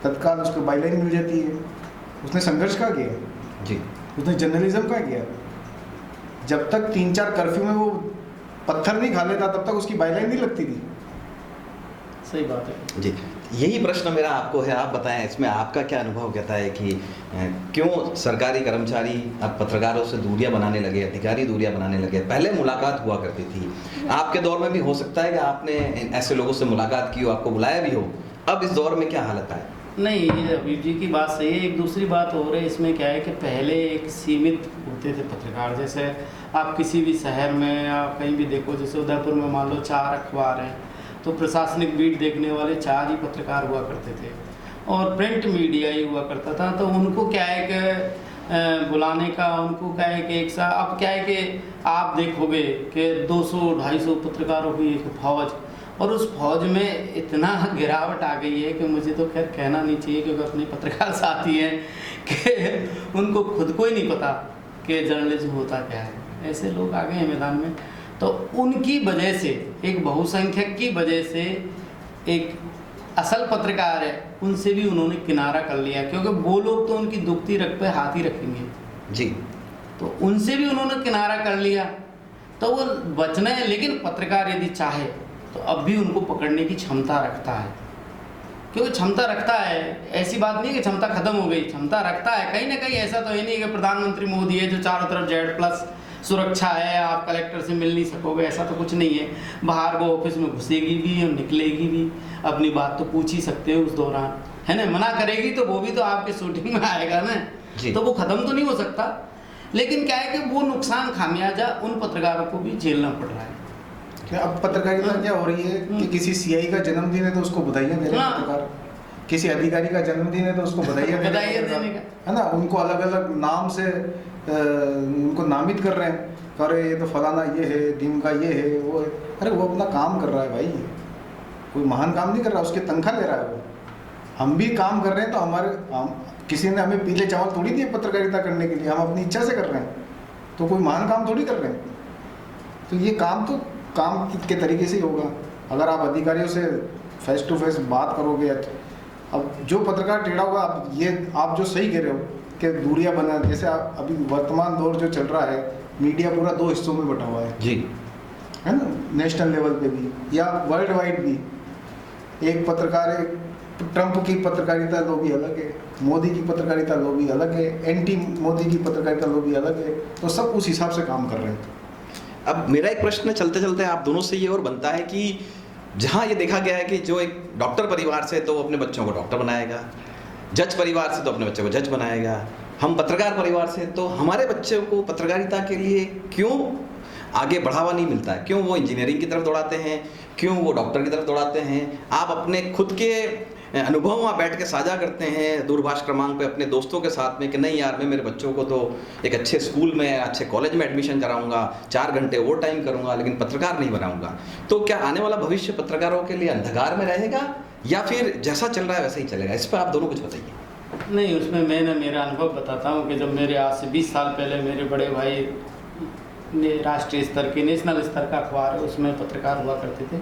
तत्काल उसको बाईलाइन मिल जाती है। उसने संघर्ष क्या किया जी, उसने जर्नलिज्म क्या किया। जब तक 3-4 कर्फ्यू में वो पत्थर नहीं खा लेता तब तक उसकी बाईलाइन नहीं लगती थी। सही बात है जी। यही प्रश्न मेरा आपको है, आप बताएं इसमें आपका क्या अनुभव कहता है कि क्यों सरकारी कर्मचारी अब पत्रकारों से दूरियां बनाने लगे, अधिकारी दूरियां बनाने लगे। पहले मुलाकात हुआ करती थी, आपके दौर में भी हो सकता है कि आपने ऐसे लोगों से मुलाकात की हो, आपको बुलाया भी हो। अब इस दौर में क्या हालत है? नहीं, ये अबीर जी की बात सही है। एक दूसरी बात हो रही है इसमें, क्या है कि पहले एक सीमित होते थे पत्रकार। जैसे आप किसी भी शहर में या कहीं भी देखो, जैसे उदयपुर में मान लो 4 अखबार हैं, तो प्रशासनिक बीट देखने वाले 4 ही पत्रकार हुआ करते थे और प्रिंट मीडिया ही हुआ करता था। तो उनको क्या है कि बुलाने का, उनको क्या है कि एक सा, अब क्या है कि आप देखोगे कि 200-250 पत्रकारों की एक फौज, और उस फौज में इतना गिरावट आ गई है कि मुझे तो खैर कहना नहीं चाहिए, क्योंकि अपने पत्रकार साथी हैं कि उनको खुद को ही नहीं पता कि जर्नलिज्म होता क्या है। ऐसे लोग आ गए हैं मैदान में। तो उनकी वजह से, एक बहुसंख्यक की वजह से, एक असल पत्रकार है उनसे भी उन्होंने किनारा कर लिया, क्योंकि वो लोग तो उनकी दुखती रख पे हाथ ही रखेंगे जी। तो उनसे भी उन्होंने किनारा कर लिया, तो वो बचना है। लेकिन पत्रकार यदि चाहे तो अब भी उनको पकड़ने की क्षमता रखता है, क्योंकि क्षमता रखता है। ऐसी बात नहीं कि क्षमता खत्म हो गई, क्षमता रखता है कहीं ना कहीं। ऐसा तो है नहीं कि प्रधानमंत्री मोदी है जो चारों तरफ Z+ सुरक्षा है, आप कलेक्टर से मिल नहीं सकोगे, ऐसा तो कुछ नहीं है। बाहर वो ऑफिस में घुसेगी भी और निकलेगी भी, अपनी बात तो पूछ ही सकते हो उस दौरान, है ना। मना करेगी तो वो भी तो आपके शूटिंग में आएगा ना, तो वो ख़त्म तो नहीं हो सकता। लेकिन क्या है कि वो नुकसान, खामियाजा उन पत्रकारों को भी झेलना पड़ रहा है। अब पत्रकारिता क्या हो रही है कि किसी CI का जन्मदिन है तो उसको बधाइयाँ दे रहे हैं पत्रकार, किसी अधिकारी का जन्मदिन है तो उसको बधाइयाँ देने का, है ना। उनको अलग अलग नाम से उनको नामित कर रहे हैं, अरे ये तो फलाना ये है, टीम का ये है, वो है। अरे वो अपना काम कर रहा है भाई, कोई महान काम नहीं कर रहा, उसके तनख्वाह ले रहा है वो। हम भी काम कर रहे हैं तो किसी ने हमें पीले चावल थोड़ी दिए पत्रकारिता करने के लिए, हम अपनी इच्छा से कर रहे हैं, तो कोई महान काम थोड़ी कर रहे हैं। तो ये काम तो काम के तरीके से ही होगा। अगर आप अधिकारियों से फेस टू फेस बात करोगे, अब जो पत्रकार टेढ़ा होगा, आप जो सही कह रहे हो कि दूरियां बना, जैसे अभी वर्तमान दौर जो चल रहा है, मीडिया पूरा 2 हिस्सों में बटा हुआ है जी। है ना, नेशनल लेवल पे भी या वर्ल्ड वाइड भी। एक पत्रकार है, ट्रंप की पत्रकारिता लॉबी अलग है, मोदी की पत्रकारिता लॉबी अलग है, एंटी मोदी की पत्रकारिता लॉबी अलग है, तो सब उस हिसाब से काम कर रहे हैं। अब मेरा एक प्रश्न चलते चलते आप दोनों से ये और बनता है कि जहाँ ये देखा गया है कि जो एक डॉक्टर परिवार से तो वो अपने बच्चों को डॉक्टर बनाएगा, जज परिवार से तो अपने बच्चों को जज बनाएगा, हम पत्रकार परिवार से तो हमारे बच्चों को पत्रकारिता के लिए क्यों आगे बढ़ावा नहीं मिलता है? क्यों वो इंजीनियरिंग की तरफ दौड़ाते हैं, क्यों वो डॉक्टर की तरफ दौड़ाते हैं? आप अपने खुद के अनुभव वहाँ बैठ के साझा करते हैं दूरभाष क्रमांक पे अपने दोस्तों के साथ में कि नहीं यार, मैं मेरे बच्चों को तो एक अच्छे स्कूल में अच्छे कॉलेज में एडमिशन कराऊंगा, 4 घंटे वो टाइम करूंगा, लेकिन पत्रकार नहीं बनाऊंगा। तो क्या आने वाला भविष्य पत्रकारों के लिए अंधकार में रहेगा या फिर जैसा चल रहा है वैसा ही चलेगा? इस पर आप दोनों कुछ बताइए। नहीं, उसमें मैं मेरा अनुभव बताता हूँ कि जब मेरे आज से 20 साल पहले मेरे बड़े भाई ने राष्ट्रीय स्तर के, नेशनल स्तर का अखबार है उसमें पत्रकार हुआ करते थे,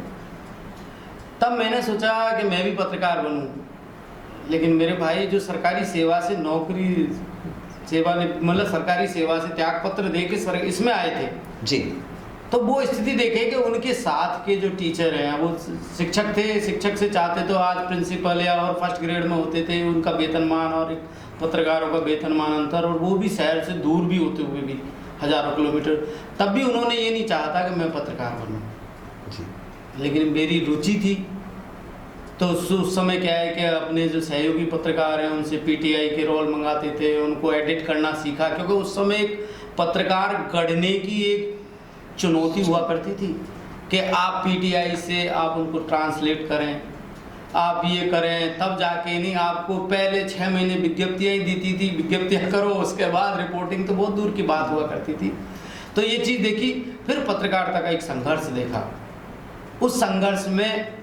तब मैंने सोचा कि मैं भी पत्रकार बनूं। लेकिन मेरे भाई जो सरकारी सेवा से नौकरी सेवा ने मतलब सरकारी सेवा से त्याग पत्र दे के इसमें आए थे जी, तो वो स्थिति देखे कि उनके साथ के जो टीचर हैं वो शिक्षक थे, शिक्षक से चाहते तो आज प्रिंसिपल या और फर्स्ट ग्रेड में होते थे, उनका वेतनमान और पत्रकारों का वेतनमान अंतर, और वो भी शहर से दूर भी होते हुए भी हज़ारों किलोमीटर, तब भी उन्होंने ये नहीं चाहा था कि मैं पत्रकार बनूं जी। लेकिन मेरी रुचि थी। तो उस समय क्या है कि अपने जो सहयोगी पत्रकार हैं उनसे पीटीआई के रोल मंगाते थे, उनको एडिट करना सीखा, क्योंकि उस समय एक पत्रकार गढ़ने की एक चुनौती हुआ करती थी कि आप पीटीआई से आप उनको ट्रांसलेट करें, आप ये करें, तब जाके नहीं। आपको पहले 6 महीने विज्ञप्तियाँ ही देती थी, विज्ञप्तियाँ करो, उसके बाद रिपोर्टिंग तो बहुत दूर की बात हुआ करती थी। तो ये चीज़ देखी, फिर पत्रकारिता का एक संघर्ष देखा। उस संघर्ष में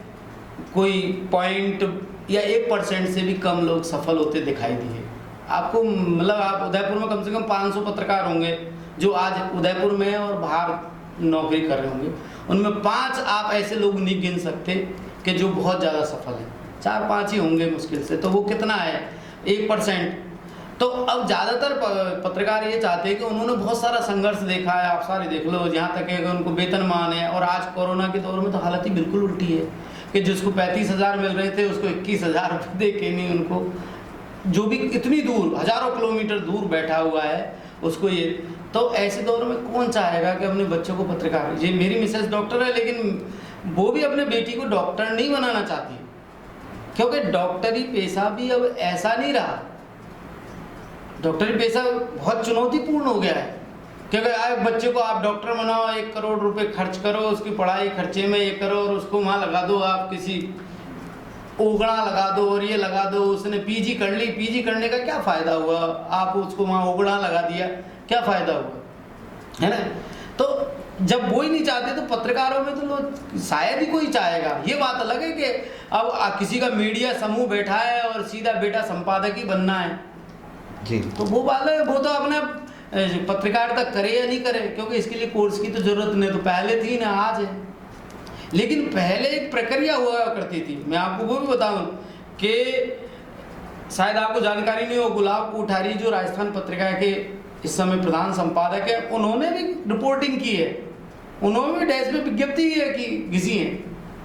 कोई पॉइंट या 1% से भी कम लोग सफल होते दिखाई दिए आपको। मतलब आप उदयपुर में कम से कम 500 पत्रकार होंगे जो आज उदयपुर में हैं और बाहर नौकरी कर रहे होंगे, उनमें 5 आप ऐसे लोग नहीं गिन सकते कि जो बहुत ज़्यादा सफल हैं। 4-5 ही होंगे मुश्किल से, तो वो कितना है 1%। तो अब ज़्यादातर पत्रकार ये चाहते हैं कि उन्होंने बहुत सारा संघर्ष देखा है, आप सारे देख लो, जहाँ तक है कि उनको वेतनमान है। और आज कोरोना के दौर में तो हालत ही बिल्कुल उल्टी है कि जिसको 35,000 मिल रहे थे उसको 21,000 रुपये दे के नहीं, उनको जो भी इतनी दूर हज़ारों किलोमीटर दूर बैठा हुआ है उसको ये। तो ऐसे दौर में कौन चाहेगा कि अपने बच्चों को पत्रकार, ये मेरी मिसेस डॉक्टर है लेकिन वो भी अपने बेटी को डॉक्टर नहीं बनाना चाहती, क्योंकि डॉक्टरी पेशा भी अब ऐसा नहीं रहा। डॉक्टरी पेशा बहुत चुनौतीपूर्ण हो गया है, क्योंकि आए बच्चे को आप डॉक्टर बनाओ, 1 करोड़ रुपए खर्च करो, उसकी पढ़ाई खर्चे में 1 करोड़, उसको वहाँ लगा दो, आप किसी उगड़ा लगा दो और ये लगा दो। उसने पीजी कर ली, पीजी करने का क्या फ़ायदा हुआ? आप उसको वहाँ उगड़ा लगा दिया, क्या फ़ायदा हुआ, है ना? तो जब वो ही नहीं चाहते तो पत्रकारों में तो लोग शायद ही कोई चाहेगा। ये बात अलग है कि अब किसी का मीडिया समूह बैठा है और सीधा बेटा संपादक ही बनना है जी, तो वो बात है, वो तो अपने पत्रकारिता करे या नहीं करे, क्योंकि इसके लिए कोर्स की तो जरूरत नहीं, तो पहले थी ना, आज है। लेकिन पहले एक प्रक्रिया हुआ करती थी। मैं आपको वो भी बताऊं कि शायद आपको जानकारी नहीं हो, गुलाब कोठारी जो राजस्थान पत्रिका के इस समय प्रधान संपादक है, उन्होंने भी रिपोर्टिंग की है, उन्होंने भी डैश में विज्ञप्ति की घिसी है।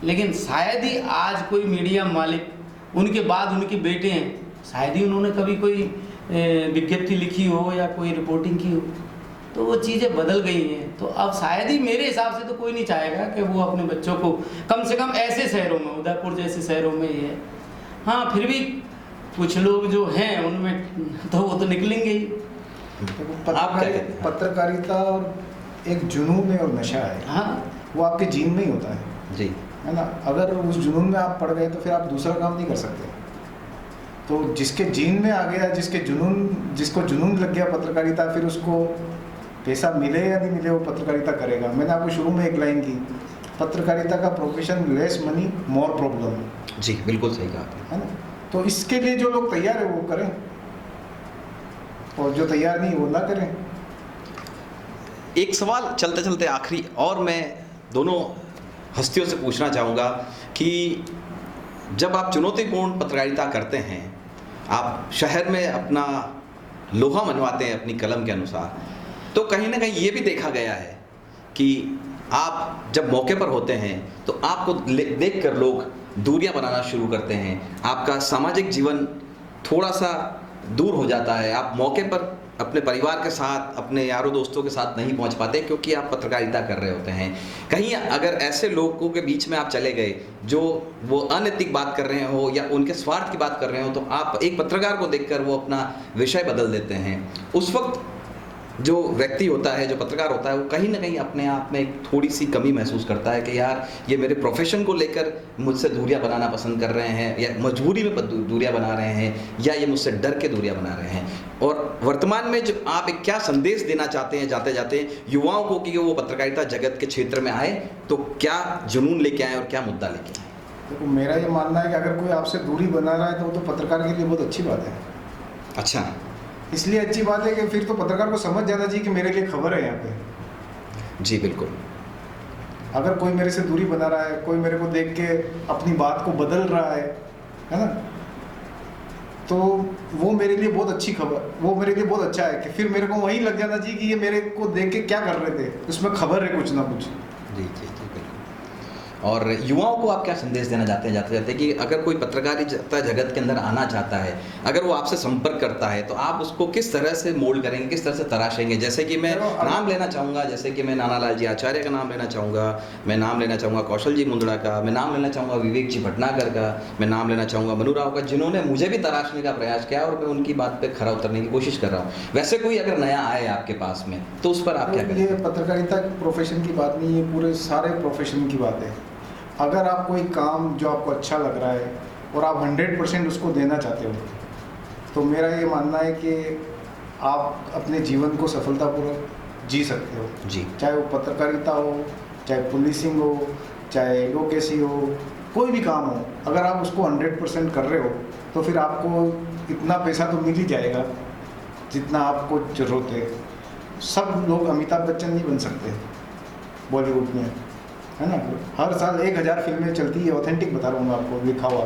लेकिन शायद ही आज कोई मीडिया मालिक, उनके बाद उनके बेटे हैं, शायद ही उन्होंने कभी कोई विज्ञप्ति लिखी हो या कोई रिपोर्टिंग की हो। तो वो चीज़ें बदल गई हैं। तो अब शायद ही मेरे हिसाब से तो कोई नहीं चाहेगा कि वो अपने बच्चों को कम से कम ऐसे शहरों में, उदयपुर जैसे शहरों में ये है। हाँ, फिर भी कुछ लोग जो हैं उनमें तो वो तो निकलेंगे ही। पत्रकारिता और एक जुनून है और नशा है। हाँ, वो आपके जीन में ही होता है जी, है ना। अगर उस जुनून में आप पड़ गए तो फिर आप दूसरा काम नहीं कर सकते। तो जिसके जीन में आ गया, जिसको जुनून लग गया पत्रकारिता, फिर उसको पैसा मिले या नहीं मिले वो पत्रकारिता करेगा। मैंने आपको शुरू में एक लाइन की, पत्रकारिता का profession less money more problem. जी, बिल्कुल सही कहा आपने। है ना। तो इसके लिए जो लोग तैयार है वो करें, और जो तैयार नहीं वो ना करें। एक सवाल चलते चलते आखिरी और मैं दोनों हस्तियों से पूछना चाहूँगा कि जब आप चुनौतीपूर्ण पत्रकारिता करते हैं, आप शहर में अपना लोहा मनवाते हैं अपनी कलम के अनुसार, तो कहीं ना कहीं ये भी देखा गया है कि आप जब मौके पर होते हैं तो आपको देख कर लोग दूरियां बनाना शुरू करते हैं, आपका सामाजिक जीवन थोड़ा सा दूर हो जाता है, आप मौके पर अपने परिवार के साथ, अपने यारों दोस्तों के साथ नहीं पहुंच पाते क्योंकि आप पत्रकारिता कर रहे होते हैं। कहीं अगर ऐसे लोगों के बीच में आप चले गए जो वो अनैतिक बात कर रहे हो या उनके स्वार्थ की बात कर रहे हो, तो आप एक पत्रकार को देखकर वो अपना विषय बदल देते हैं। उस वक्त जो व्यक्ति होता है, जो पत्रकार होता है, वो कहीं ना कहीं अपने आप में एक थोड़ी सी कमी महसूस करता है कि यार ये मेरे प्रोफेशन को लेकर मुझसे दूरियां बनाना पसंद कर रहे हैं, या मजबूरी में दूरियां बना रहे हैं, या ये मुझसे डर के दूरियां बना रहे हैं। और वर्तमान में जो आप एक क्या संदेश देना चाहते हैं जाते जाते युवाओं को कि वो पत्रकारिता जगत के क्षेत्र में आए, तो क्या जुनून लेके आए और क्या मुद्दा लेके आए? देखो, मेरा ये मानना है कि अगर कोई आपसे दूरी बना रहा है तो वो तो पत्रकार के लिए बहुत अच्छी बात है। अच्छा, इसलिए अच्छी बात है कि फिर तो पत्रकार को समझ जाना चाहिए कि मेरे लिए खबर है यहाँ पे। जी बिल्कुल। अगर कोई मेरे से दूरी बना रहा है, कोई मेरे को देख के अपनी बात को बदल रहा है ना, तो वो मेरे लिए बहुत अच्छी खबर, वो मेरे लिए बहुत अच्छा है कि फिर मेरे को वहीं लग जाना चाहिए कि ये मेरे को देख के क्या कर रहे थे, उसमें खबर है कुछ ना कुछ। जी जी जी बिल्कुल। और युवाओं को आप क्या संदेश देना चाहते हैं जाते जाते कि अगर कोई पत्रकारिता जगत के अंदर आना चाहता है, अगर वो आपसे संपर्क करता है, तो आप उसको किस तरह से मोल्ड करेंगे, किस तरह से तराशेंगे? जैसे कि मैं नाम लेना चाहूँगा, जैसे कि मैं नानालाल जी आचार्य का नाम लेना चाहूँगा, मैं नाम लेना चाहूँगा कौशल जी मुंदड़ा का, मैं नाम लेना चाहूँगा विवेक जी भटनागर का, मैं नाम लेना चाहूँगा मनु राव का, जिन्होंने मुझे भी तराशने का प्रयास किया और मैं उनकी बात पर खरा उतरने की कोशिश कर रहा हूँ। वैसे कोई अगर नया आए आपके पास में तो उस पर आप क्या करेंगे? ये पत्रकारिता प्रोफेशन की बात नहीं, ये पूरे सारे प्रोफेशन की बात है। अगर आप कोई काम जो आपको अच्छा लग रहा है और आप 100% उसको देना चाहते हो, तो मेरा ये मानना है कि आप अपने जीवन को सफलतापूर्वक जी सकते हो। जी। चाहे वो पत्रकारिता हो, चाहे पुलिसिंग हो, चाहे एडवोकेसी हो, कोई भी काम हो, अगर आप उसको 100% कर रहे हो तो फिर आपको इतना पैसा तो मिल ही जाएगा जितना आपको ज़रूरत है। सब लोग अमिताभ बच्चन नहीं बन सकते बॉलीवुड में, है ना। हर साल 1000 फिल्में चलती है, ऑथेंटिक बता रहा हूँ मैं आपको, लिखा हुआ।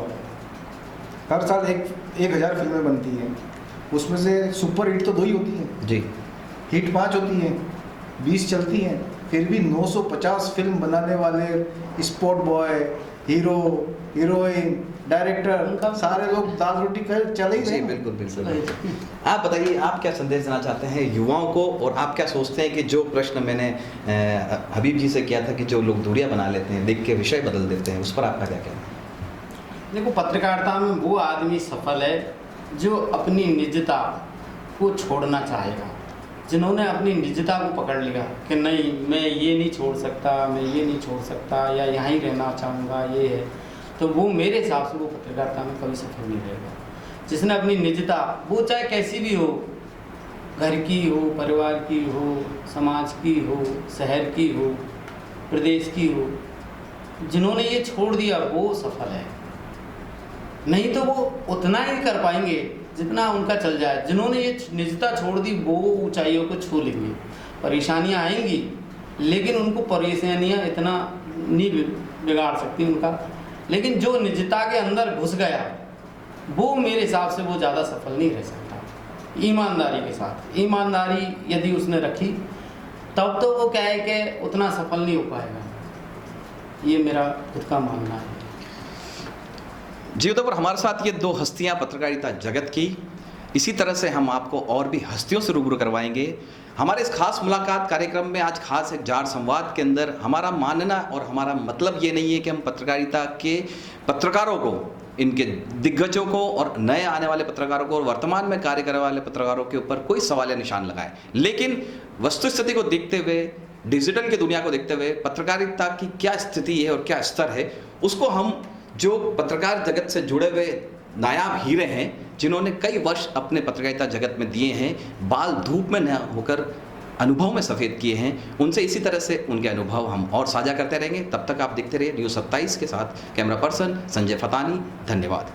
हर साल 1000 फिल्में बनती हैं, उसमें से सुपर हिट तो 2 ही होती हैं जी, हिट 5 होती हैं, 20 चलती हैं, फिर भी 950 फिल्म बनाने वाले spot boy, hero, heroine, director, सारे लोग दाल रोटी कर चले ही जी रहे हैं। बिल्कुल बिल्कुल। आप बताइए, आप क्या संदेश देना चाहते हैं युवाओं को, और आप क्या सोचते हैं कि जो प्रश्न मैंने हबीब जी से किया था कि जो लोग दूरियां बना लेते हैं, देख के विषय बदल देते हैं, उस पर आपका क्या कहना है? देखो, पत्रकारिता में वो आदमी सफल है जो अपनी निजता को छोड़ना चाहेगा, जिन्होंने अपनी निजता को पकड़ लिया कि नहीं, मैं ये नहीं छोड़ सकता, मैं ये नहीं छोड़ सकता, या यहाँ ही रहना चाहूँगा, ये है, तो वो मेरे हिसाब से वो पत्रकारिता में कभी सफल नहीं रहेगा। जिसने अपनी निजता, वो चाहे कैसी भी हो, घर की हो, परिवार की हो, समाज की हो, शहर की हो, प्रदेश की हो, जिन्होंने ये छोड़ दिया वो सफल है। नहीं तो वो उतना ही कर पाएंगे जितना उनका चल जाए। जिन्होंने ये निजता छोड़ दी वो ऊंचाइयों को छू लेंगे। परेशानियां आएंगी लेकिन उनको परेशानियां इतना नहीं बिगाड़ सकती उनका, लेकिन जो निजता के अंदर घुस गया वो मेरे हिसाब से वो ज़्यादा सफल नहीं रह सकता। ईमानदारी के साथ, ईमानदारी यदि उसने रखी तब तो वो क्या है कि उतना सफल नहीं हो पाएगा। ये मेरा खुद का मानना है। जी, उधर हमारे साथ ये 2 हस्तियां पत्रकारिता जगत की, इसी तरह से हम आपको और भी हस्तियों से रूबरू करवाएंगे। हमारे इस खास मुलाकात कार्यक्रम में आज खास एक जार संवाद के अंदर हमारा मानना और हमारा मतलब ये नहीं है कि हम पत्रकारिता के पत्रकारों को, इनके दिग्गजों को और नए आने वाले पत्रकारों को और वर्तमान में कार्य करने वाले पत्रकारों के ऊपर कोई सवाल या निशान लगाएं, लेकिन वस्तुस्थिति को देखते हुए, डिजिटल की दुनिया को देखते हुए पत्रकारिता की क्या स्थिति है और क्या स्तर है, उसको हम जो पत्रकार जगत से जुड़े हुए नायाब हीरे हैं, जिन्होंने कई वर्ष अपने पत्रकारिता जगत में दिए हैं, बाल धूप में न होकर अनुभव में सफ़ेद किए हैं, उनसे इसी तरह से उनके अनुभव हम और साझा करते रहेंगे। तब तक आप देखते रहिए न्यूज़ 27 के साथ। कैमरा पर्सन संजय फतानी, धन्यवाद।